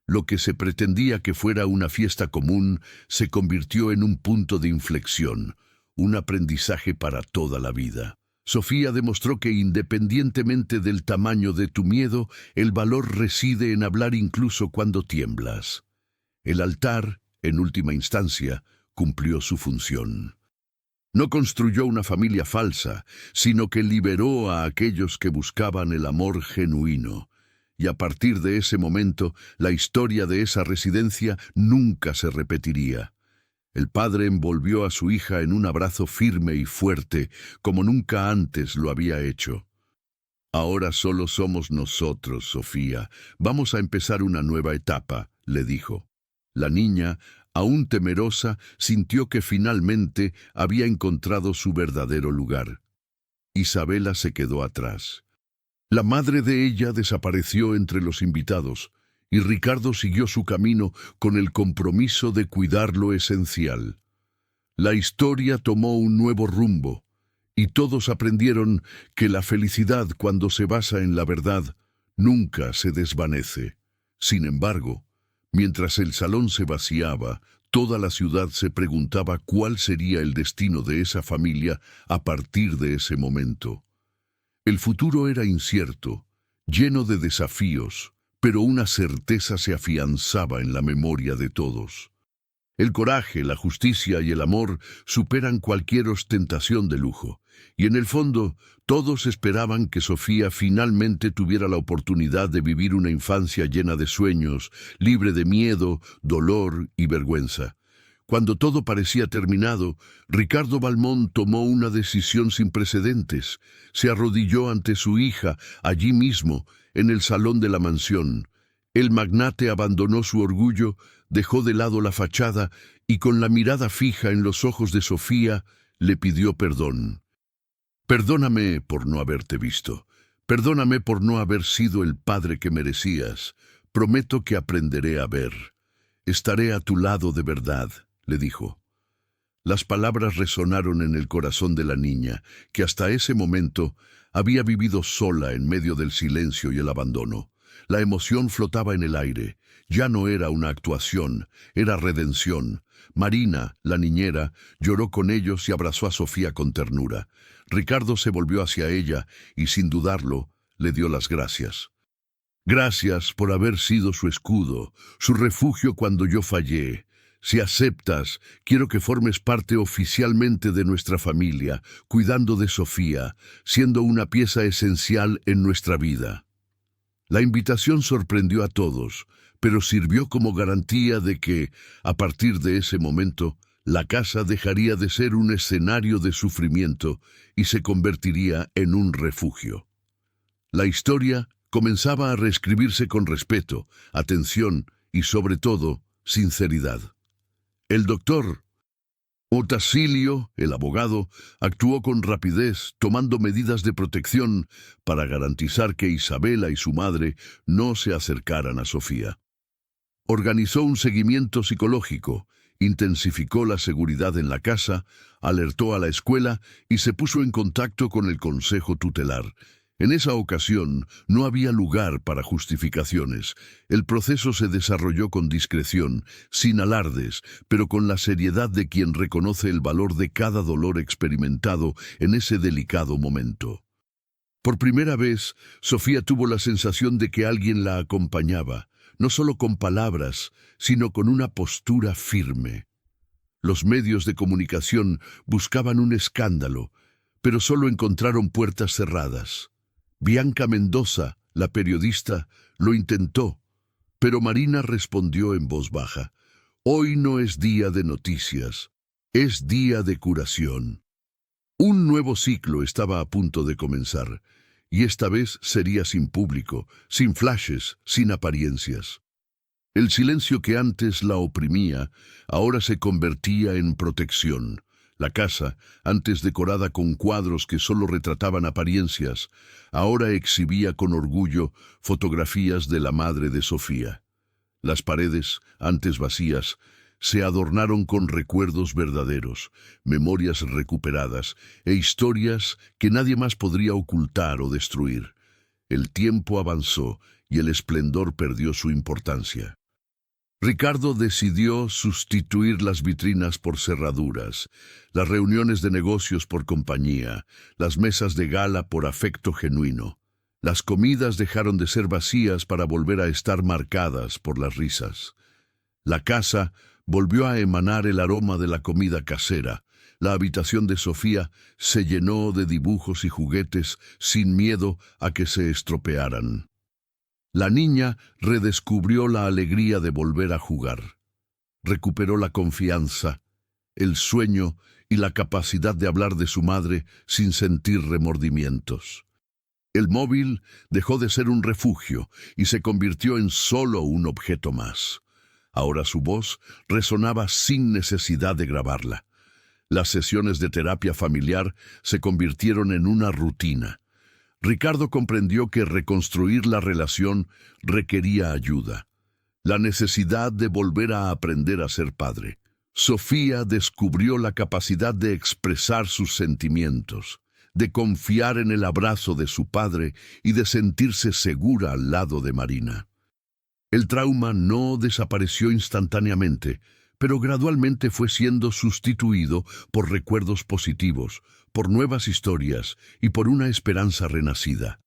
Lo que se pretendía que fuera una fiesta común se convirtió en un punto de inflexión, un aprendizaje para toda la vida. Sofía demostró que independientemente del tamaño de tu miedo, el valor reside en hablar incluso cuando tiemblas. El altar, en última instancia, cumplió su función. No construyó una familia falsa, sino que liberó a aquellos que buscaban el amor genuino. Y a partir de ese momento, la historia de esa residencia nunca se repetiría. El padre envolvió a su hija en un abrazo firme y fuerte, como nunca antes lo había hecho. «Ahora solo somos nosotros, Sofía. Vamos a empezar una nueva etapa», le dijo. La niña, aún temerosa, sintió que finalmente había encontrado su verdadero lugar. Isabela se quedó atrás. La madre de ella desapareció entre los invitados, y Ricardo siguió su camino con el compromiso de cuidar lo esencial. La historia tomó un nuevo rumbo, y todos aprendieron que la felicidad, cuando se basa en la verdad, nunca se desvanece. Sin embargo, mientras el salón se vaciaba, toda la ciudad se preguntaba cuál sería el destino de esa familia a partir de ese momento. El futuro era incierto, lleno de desafíos, pero una certeza se afianzaba en la memoria de todos. El coraje, la justicia y el amor superan cualquier ostentación de lujo, y en el fondo todos esperaban que Sofía finalmente tuviera la oportunidad de vivir una infancia llena de sueños, libre de miedo, dolor y vergüenza. Cuando todo parecía terminado, Ricardo Balmón tomó una decisión sin precedentes. Se arrodilló ante su hija, allí mismo, en el salón de la mansión. El magnate abandonó su orgullo, dejó de lado la fachada y con la mirada fija en los ojos de Sofía, le pidió perdón. «Perdóname por no haberte visto. Perdóname por no haber sido el padre que merecías. Prometo que aprenderé a ver. Estaré a tu lado de verdad», le dijo. Las palabras resonaron en el corazón de la niña, que hasta ese momento había vivido sola en medio del silencio y el abandono. La emoción flotaba en el aire. Ya no era una actuación, era redención. Marina, la niñera, lloró con ellos y abrazó a Sofía con ternura. Ricardo se volvió hacia ella y, sin dudarlo, le dio las gracias. «Gracias por haber sido su escudo, su refugio cuando yo fallé. Si aceptas, quiero que formes parte oficialmente de nuestra familia, cuidando de Sofía, siendo una pieza esencial en nuestra vida». La invitación sorprendió a todos, pero sirvió como garantía de que, a partir de ese momento, La casa dejaría de ser un escenario de sufrimiento y se convertiría en un refugio. La historia comenzaba a reescribirse con respeto, atención y, sobre todo, sinceridad. El doctor Otacilio, el abogado, actuó con rapidez, tomando medidas de protección para garantizar que Isabela y su madre no se acercaran a Sofía. Organizó un seguimiento psicológico, intensificó la seguridad en la casa, alertó a la escuela y se puso en contacto con el consejo tutelar. En esa ocasión no había lugar para justificaciones. El proceso se desarrolló con discreción, sin alardes, pero con la seriedad de quien reconoce el valor de cada dolor experimentado en ese delicado momento. Por primera vez, Sofía tuvo la sensación de que alguien la acompañaba, no solo con palabras, sino con una postura firme. Los medios de comunicación buscaban un escándalo, pero solo encontraron puertas cerradas. Bianca Mendoza, la periodista, lo intentó, pero Marina respondió en voz baja: «Hoy no es día de noticias, es día de curación». Un nuevo ciclo estaba a punto de comenzar, y esta vez sería sin público, sin flashes, sin apariencias. El silencio que antes la oprimía, ahora se convertía en protección. La casa, antes decorada con cuadros que solo retrataban apariencias, ahora exhibía con orgullo fotografías de la madre de Sofía. Las paredes, antes vacías, se adornaron con recuerdos verdaderos, memorias recuperadas e historias que nadie más podría ocultar o destruir. El tiempo avanzó y el esplendor perdió su importancia. Ricardo decidió sustituir las vitrinas por cerraduras, las reuniones de negocios por compañía, las mesas de gala por afecto genuino. Las comidas dejaron de ser vacías para volver a estar marcadas por las risas. La casa volvió a emanar el aroma de la comida casera. La habitación de Sofía se llenó de dibujos y juguetes sin miedo a que se estropearan. La niña redescubrió la alegría de volver a jugar. Recuperó la confianza, el sueño y la capacidad de hablar de su madre sin sentir remordimientos. El móvil dejó de ser un refugio y se convirtió en solo un objeto más. Ahora su voz resonaba sin necesidad de grabarla. Las sesiones de terapia familiar se convirtieron en una rutina. Ricardo comprendió que reconstruir la relación requería ayuda, la necesidad de volver a aprender a ser padre. Sofía descubrió la capacidad de expresar sus sentimientos, de confiar en el abrazo de su padre y de sentirse segura al lado de Marina. El trauma no desapareció instantáneamente, pero gradualmente fue siendo sustituido por recuerdos positivos, por nuevas historias y por una esperanza renacida.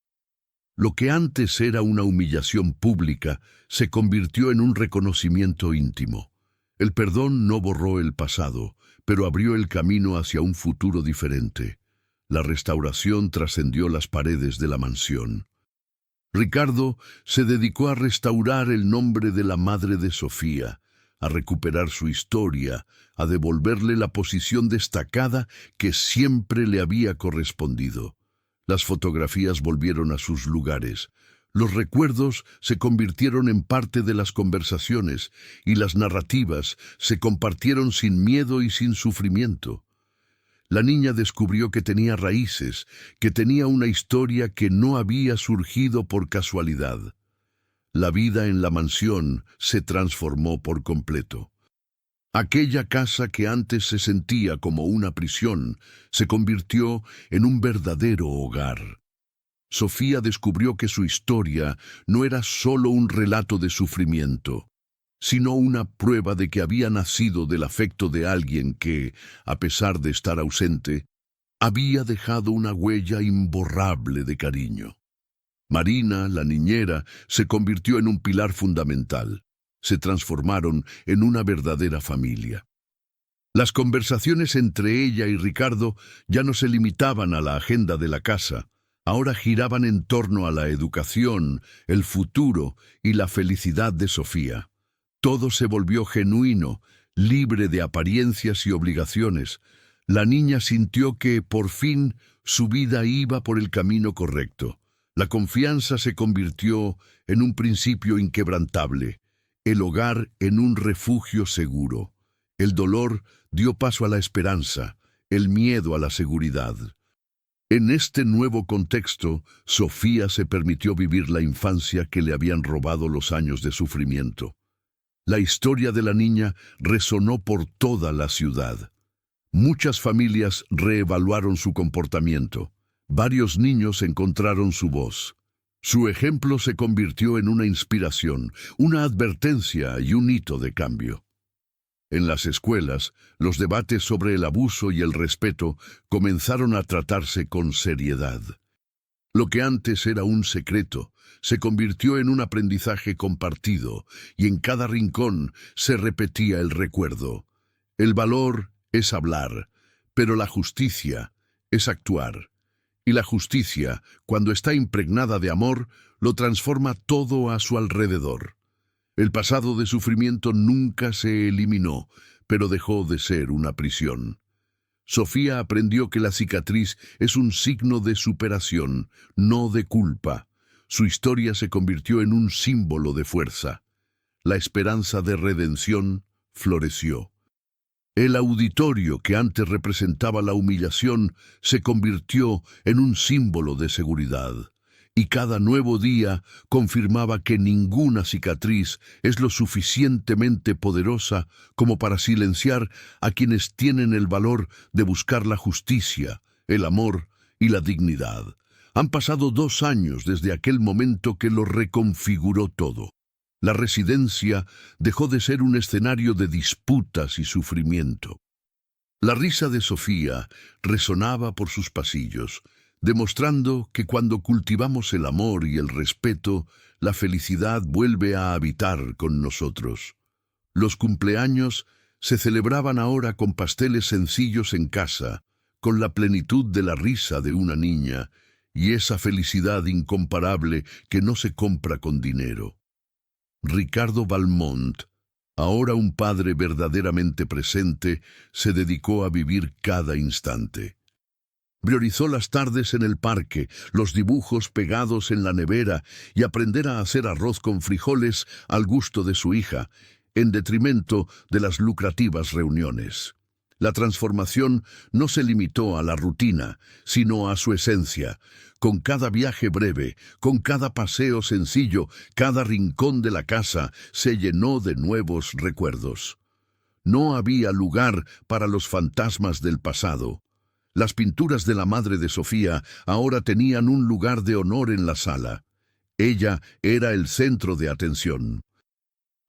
Lo que antes era una humillación pública se convirtió en un reconocimiento íntimo. El perdón no borró el pasado, pero abrió el camino hacia un futuro diferente. La restauración trascendió las paredes de la mansión. Ricardo se dedicó a restaurar el nombre de la madre de Sofía, a recuperar su historia, a devolverle la posición destacada que siempre le había correspondido. Las fotografías volvieron a sus lugares. Los recuerdos se convirtieron en parte de las conversaciones y las narrativas se compartieron sin miedo y sin sufrimiento. La niña descubrió que tenía raíces, que tenía una historia que no había surgido por casualidad. La vida en la mansión se transformó por completo. Aquella casa que antes se sentía como una prisión se convirtió en un verdadero hogar. Sofía descubrió que su historia no era solo un relato de sufrimiento, sino una prueba de que había nacido del afecto de alguien que, a pesar de estar ausente, había dejado una huella imborrable de cariño. Marina, la niñera, se convirtió en un pilar fundamental. Se transformaron en una verdadera familia. Las conversaciones entre ella y Ricardo ya no se limitaban a la agenda de la casa. Ahora giraban en torno a la educación, el futuro y la felicidad de Sofía. Todo se volvió genuino, Libre de apariencias y obligaciones, la niña sintió que, por fin, su vida iba por el camino correcto. La confianza se convirtió en un principio inquebrantable, el hogar en un refugio seguro. El dolor dio paso a la esperanza, el miedo a la seguridad. En este nuevo contexto, Sofía se permitió vivir la infancia que le habían robado los años de sufrimiento. La historia de la niña resonó por toda la ciudad. Muchas familias reevaluaron su comportamiento. Varios niños encontraron su voz. Su ejemplo se convirtió en una inspiración, una advertencia y un hito de cambio. En las escuelas, los debates sobre el abuso y el respeto comenzaron a tratarse con seriedad. Lo que antes era un secreto se convirtió en un aprendizaje compartido, y en cada rincón se repetía el recuerdo. El valor es hablar, pero la justicia es actuar. Y la justicia, cuando está impregnada de amor, lo transforma todo a su alrededor. El pasado de sufrimiento nunca se eliminó, pero dejó de ser una prisión. Sofía aprendió que la cicatriz es un signo de superación, no de culpa. Su historia se convirtió en un símbolo de fuerza. La esperanza de redención floreció. El auditorio que antes representaba la humillación se convirtió en un símbolo de seguridad. Y cada nuevo día confirmaba que ninguna cicatriz es lo suficientemente poderosa como para silenciar a quienes tienen el valor de buscar la justicia, el amor y la dignidad. Han pasado 2 años desde aquel momento que lo reconfiguró todo. La residencia dejó de ser un escenario de disputas y sufrimiento. La risa de Sofía resonaba por sus pasillos, demostrando que cuando cultivamos el amor y el respeto, la felicidad vuelve a habitar con nosotros. Los cumpleaños se celebraban ahora con pasteles sencillos en casa, con la plenitud de la risa de una niña, y esa felicidad incomparable que no se compra con dinero. Ricardo Valmont, ahora un padre verdaderamente presente, se dedicó a vivir cada instante. Priorizó las tardes en el parque, los dibujos pegados en la nevera y aprender a hacer arroz con frijoles al gusto de su hija, en detrimento de las lucrativas reuniones. La transformación no se limitó a la rutina, sino a su esencia. Con cada viaje breve, con cada paseo sencillo, cada rincón de la casa se llenó de nuevos recuerdos. No había lugar para los fantasmas del pasado. Las pinturas de la madre de Sofía ahora tenían un lugar de honor en la sala. Ella era el centro de atención.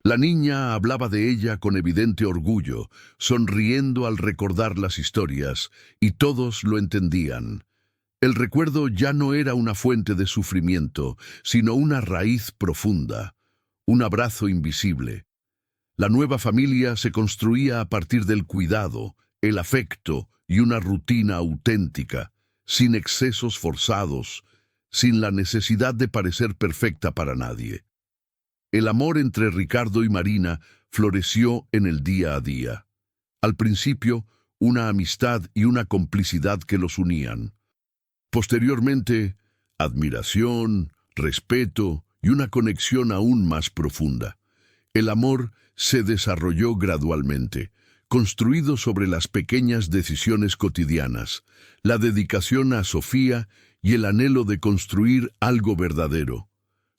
La niña hablaba de ella con evidente orgullo, sonriendo al recordar las historias, y todos lo entendían. El recuerdo ya no era una fuente de sufrimiento, sino una raíz profunda, un abrazo invisible. La nueva familia se construía a partir del cuidado, el afecto y una rutina auténtica, sin excesos forzados, sin la necesidad de parecer perfecta para nadie. El amor entre Ricardo y Marina floreció en el día a día. Al principio, una amistad y una complicidad que los unían. Posteriormente, admiración, respeto y una conexión aún más profunda. El amor se desarrolló gradualmente, construido sobre las pequeñas decisiones cotidianas, la dedicación a Sofía y el anhelo de construir algo verdadero.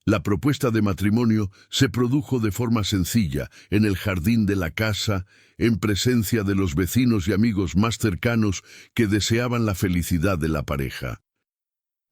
La propuesta de matrimonio se produjo de forma sencilla, en el jardín de la casa, en presencia de los vecinos y amigos más cercanos que deseaban la felicidad de la pareja.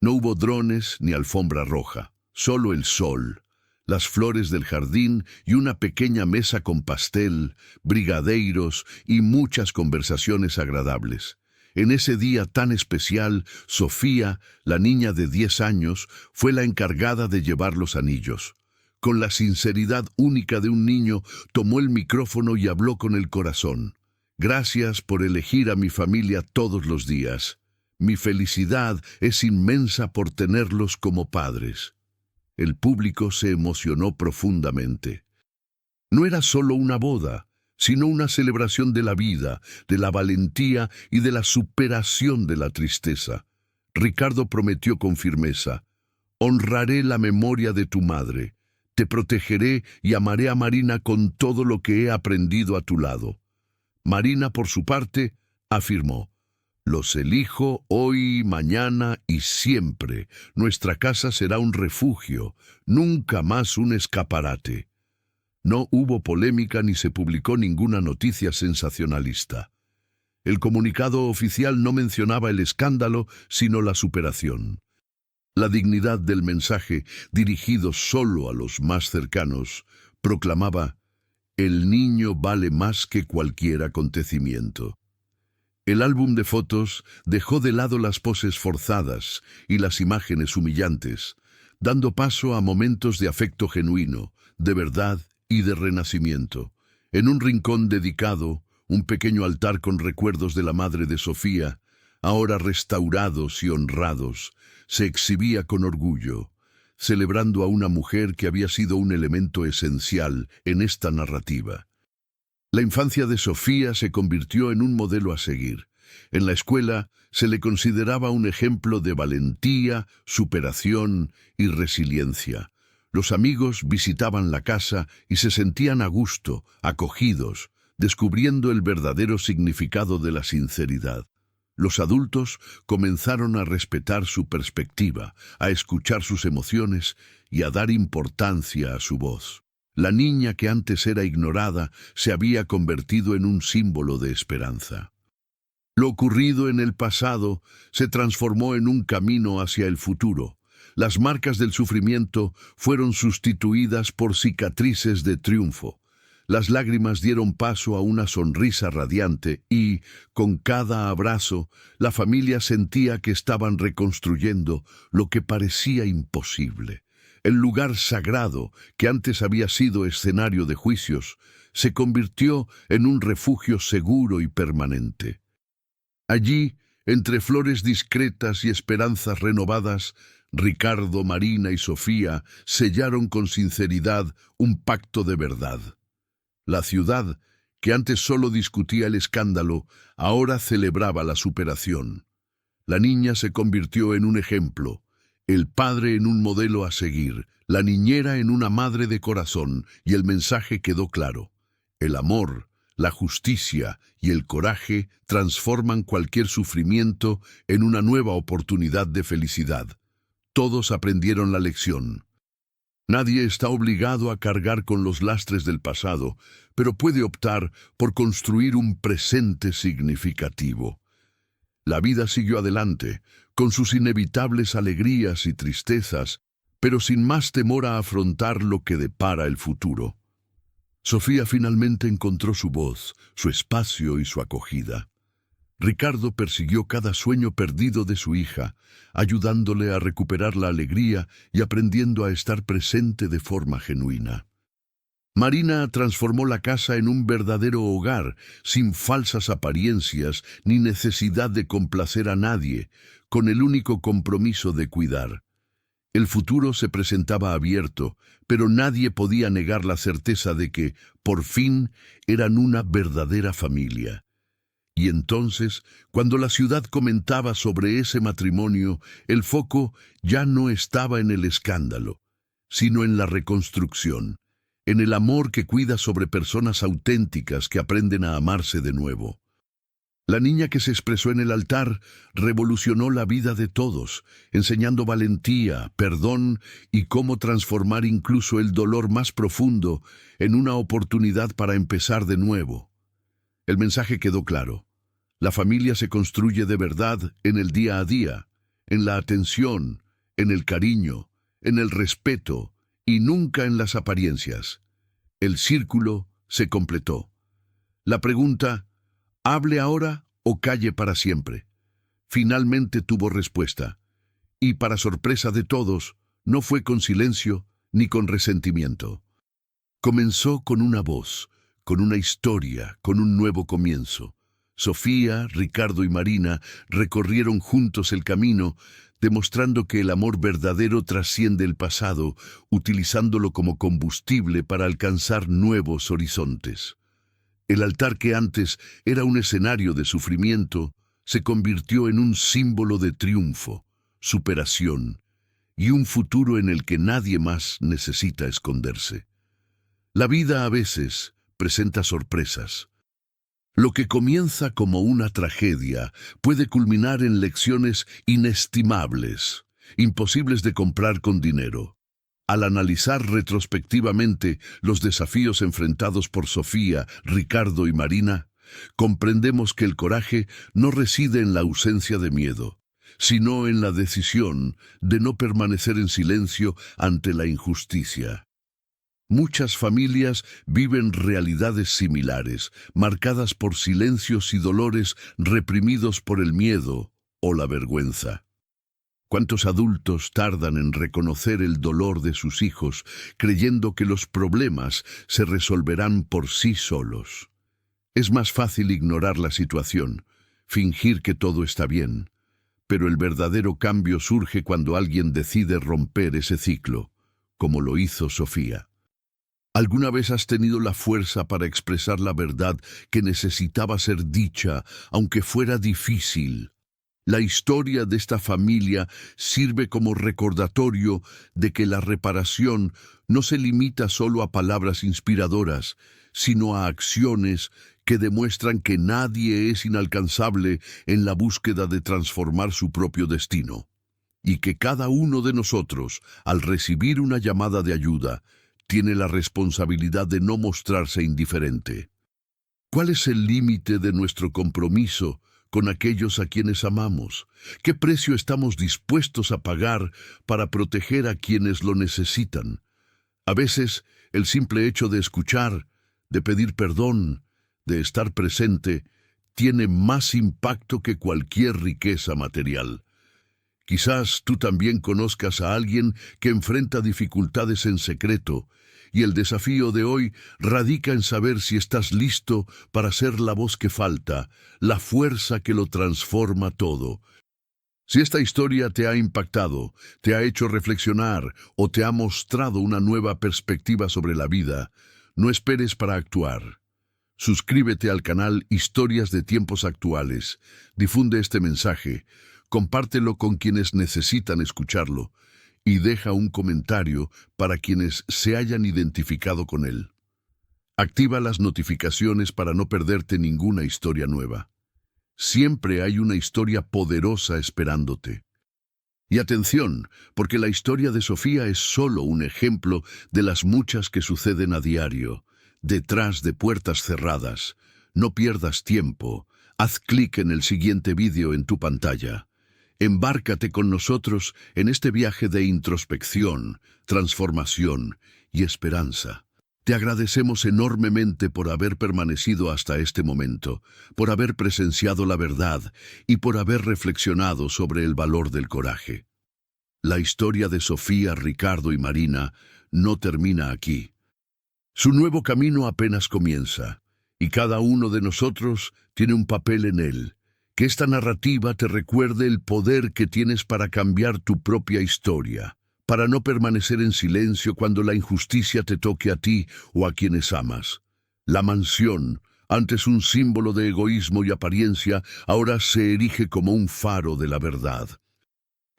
No hubo drones ni alfombra roja, solo el sol, las flores del jardín y una pequeña mesa con pastel, brigadeiros y muchas conversaciones agradables. En ese día tan especial, Sofía, la niña de 10 años, fue la encargada de llevar los anillos. Con la sinceridad única de un niño, tomó el micrófono y habló con el corazón. Gracias por elegir a mi familia todos los días. Mi felicidad es inmensa por tenerlos como padres. El público se emocionó profundamente. No era solo una boda, sino una celebración de la vida, de la valentía y de la superación de la tristeza. Ricardo prometió con firmeza: honraré la memoria de tu madre, te protegeré y amaré a Marina con todo lo que he aprendido a tu lado. Marina, por su parte, afirmó: los elijo hoy, mañana y siempre. Nuestra casa será un refugio, nunca más un escaparate. No hubo polémica ni se publicó ninguna noticia sensacionalista. El comunicado oficial no mencionaba el escándalo, sino la superación. La dignidad del mensaje, dirigido solo a los más cercanos, proclamaba: el niño vale más que cualquier acontecimiento. El álbum de fotos dejó de lado las poses forzadas y las imágenes humillantes, dando paso a momentos de afecto genuino, de verdad y de renacimiento. En un rincón dedicado, un pequeño altar con recuerdos de la madre de Sofía, ahora restaurados y honrados, se exhibía con orgullo, celebrando a una mujer que había sido un elemento esencial en esta narrativa. La infancia de Sofía se convirtió en un modelo a seguir. En la escuela se le consideraba un ejemplo de valentía, superación y resiliencia. Los amigos visitaban la casa y se sentían a gusto, acogidos, descubriendo el verdadero significado de la sinceridad. Los adultos comenzaron a respetar su perspectiva, a escuchar sus emociones y a dar importancia a su voz. La niña que antes era ignorada se había convertido en un símbolo de esperanza. Lo ocurrido en el pasado se transformó en un camino hacia el futuro. Las marcas del sufrimiento fueron sustituidas por cicatrices de triunfo. Las lágrimas dieron paso a una sonrisa radiante y, con cada abrazo, la familia sentía que estaban reconstruyendo lo que parecía imposible. El lugar sagrado, que antes había sido escenario de juicios, se convirtió en un refugio seguro y permanente. Allí, entre flores discretas y esperanzas renovadas, Ricardo, Marina y Sofía sellaron con sinceridad un pacto de verdad. La ciudad, que antes solo discutía el escándalo, ahora celebraba la superación. La niña se convirtió en un ejemplo, el padre en un modelo a seguir, la niñera en una madre de corazón, y el mensaje quedó claro: el amor, la justicia y el coraje transforman cualquier sufrimiento en una nueva oportunidad de felicidad. Todos aprendieron la lección. Nadie está obligado a cargar con los lastres del pasado, pero puede optar por construir un presente significativo. La vida siguió adelante, con sus inevitables alegrías y tristezas, pero sin más temor a afrontar lo que depara el futuro. Sofía finalmente encontró su voz, su espacio y su acogida. Ricardo persiguió cada sueño perdido de su hija, ayudándole a recuperar la alegría y aprendiendo a estar presente de forma genuina. Marina transformó la casa en un verdadero hogar, sin falsas apariencias ni necesidad de complacer a nadie, con el único compromiso de cuidar. El futuro se presentaba abierto, pero nadie podía negar la certeza de que, por fin, eran una verdadera familia. Y entonces, cuando la ciudad comentaba sobre ese matrimonio, el foco ya no estaba en el escándalo, sino en la reconstrucción, en el amor que cuida sobre personas auténticas que aprenden a amarse de nuevo. La niña que se expresó en el altar revolucionó la vida de todos, enseñando valentía, perdón y cómo transformar incluso el dolor más profundo en una oportunidad para empezar de nuevo. El mensaje quedó claro. La familia se construye de verdad en el día a día, en la atención, en el cariño, en el respeto y nunca en las apariencias. El círculo se completó. La pregunta: ¿hable ahora o calle para siempre?, finalmente tuvo respuesta. Y para sorpresa de todos, no fue con silencio ni con resentimiento. Comenzó con una voz, con una historia, con un nuevo comienzo. Sofía, Ricardo y Marina recorrieron juntos el camino, demostrando que el amor verdadero trasciende el pasado, utilizándolo como combustible para alcanzar nuevos horizontes. El altar que antes era un escenario de sufrimiento se convirtió en un símbolo de triunfo, superación y un futuro en el que nadie más necesita esconderse. La vida a veces presenta sorpresas. Lo que comienza como una tragedia puede culminar en lecciones inestimables, imposibles de comprar con dinero. Al analizar retrospectivamente los desafíos enfrentados por Sofía, Ricardo y Marina, comprendemos que el coraje no reside en la ausencia de miedo, sino en la decisión de no permanecer en silencio ante la injusticia. Muchas familias viven realidades similares, marcadas por silencios y dolores reprimidos por el miedo o la vergüenza. ¿Cuántos adultos tardan en reconocer el dolor de sus hijos, creyendo que los problemas se resolverán por sí solos? Es más fácil ignorar la situación, fingir que todo está bien, pero el verdadero cambio surge cuando alguien decide romper ese ciclo, como lo hizo Sofía. ¿Alguna vez has tenido la fuerza para expresar la verdad que necesitaba ser dicha, aunque fuera difícil? La historia de esta familia sirve como recordatorio de que la reparación no se limita solo a palabras inspiradoras, sino a acciones que demuestran que nadie es inalcanzable en la búsqueda de transformar su propio destino, y que cada uno de nosotros, al recibir una llamada de ayuda, tiene la responsabilidad de no mostrarse indiferente. ¿Cuál es el límite de nuestro compromiso con aquellos a quienes amamos? ¿Qué precio estamos dispuestos a pagar para proteger a quienes lo necesitan? A veces, el simple hecho de escuchar, de pedir perdón, de estar presente, tiene más impacto que cualquier riqueza material. Quizás tú también conozcas a alguien que enfrenta dificultades en secreto, y el desafío de hoy radica en saber si estás listo para ser la voz que falta, la fuerza que lo transforma todo. Si esta historia te ha impactado, te ha hecho reflexionar o te ha mostrado una nueva perspectiva sobre la vida, no esperes para actuar. Suscríbete al canal Historias de Tiempos Actuales, difunde este mensaje, compártelo con quienes necesitan escucharlo y deja un comentario para quienes se hayan identificado con él. Activa las notificaciones para no perderte ninguna historia nueva. Siempre hay una historia poderosa esperándote. Y atención, porque la historia de Sofía es solo un ejemplo de las muchas que suceden a diario, detrás de puertas cerradas. No pierdas tiempo. Haz clic en el siguiente vídeo en tu pantalla. Embárcate con nosotros en este viaje de introspección, transformación y esperanza. Te agradecemos enormemente por haber permanecido hasta este momento, por haber presenciado la verdad y por haber reflexionado sobre el valor del coraje. La historia de Sofía, Ricardo y Marina no termina aquí. Su nuevo camino apenas comienza, y cada uno de nosotros tiene un papel en él. Que esta narrativa te recuerde el poder que tienes para cambiar tu propia historia, para no permanecer en silencio cuando la injusticia te toque a ti o a quienes amas. La mansión, antes un símbolo de egoísmo y apariencia, ahora se erige como un faro de la verdad.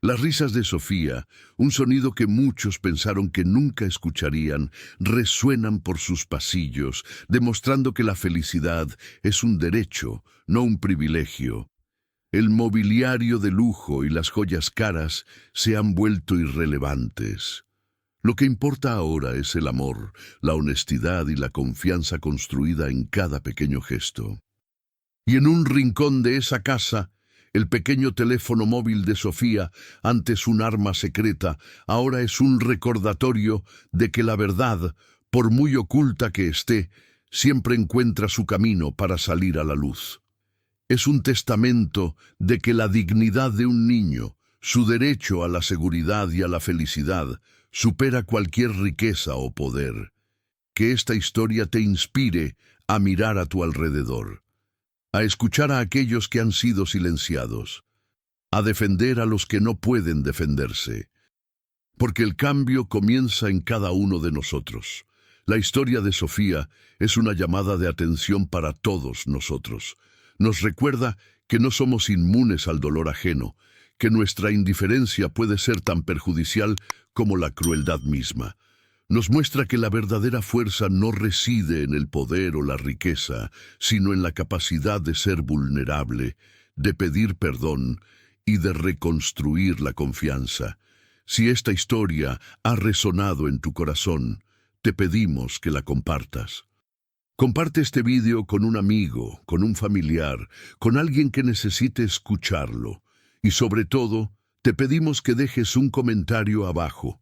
Las risas de Sofía, un sonido que muchos pensaron que nunca escucharían, resuenan por sus pasillos, demostrando que la felicidad es un derecho, no un privilegio. El mobiliario de lujo y las joyas caras se han vuelto irrelevantes. Lo que importa ahora es el amor, la honestidad y la confianza construida en cada pequeño gesto. Y en un rincón de esa casa, el pequeño teléfono móvil de Sofía, antes un arma secreta, ahora es un recordatorio de que la verdad, por muy oculta que esté, siempre encuentra su camino para salir a la luz. Es un testamento de que la dignidad de un niño, su derecho a la seguridad y a la felicidad, supera cualquier riqueza o poder. Que esta historia te inspire a mirar a tu alrededor, a escuchar a aquellos que han sido silenciados, a defender a los que no pueden defenderse. Porque el cambio comienza en cada uno de nosotros. La historia de Sofía es una llamada de atención para todos nosotros. Nos recuerda que no somos inmunes al dolor ajeno, que nuestra indiferencia puede ser tan perjudicial como la crueldad misma. Nos muestra que la verdadera fuerza no reside en el poder o la riqueza, sino en la capacidad de ser vulnerable, de pedir perdón y de reconstruir la confianza. Si esta historia ha resonado en tu corazón, te pedimos que la compartas. Comparte este vídeo con un amigo, con un familiar, con alguien que necesite escucharlo. Y sobre todo, te pedimos que dejes un comentario abajo.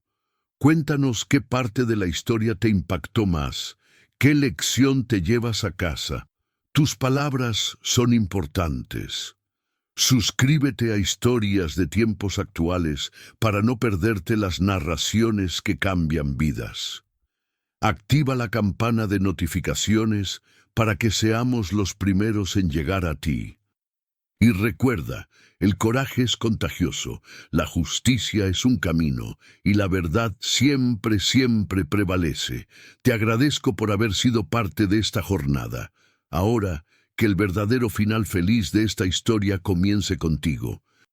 Cuéntanos qué parte de la historia te impactó más, qué lección te llevas a casa. Tus palabras son importantes. Suscríbete a Historias de Tiempos Actuales para no perderte las narraciones que cambian vidas. Activa la campana de notificaciones para que seamos los primeros en llegar a ti. Y recuerda, el coraje es contagioso, la justicia es un camino y la verdad siempre, siempre prevalece. Te agradezco por haber sido parte de esta jornada. Ahora, que el verdadero final feliz de esta historia comience contigo.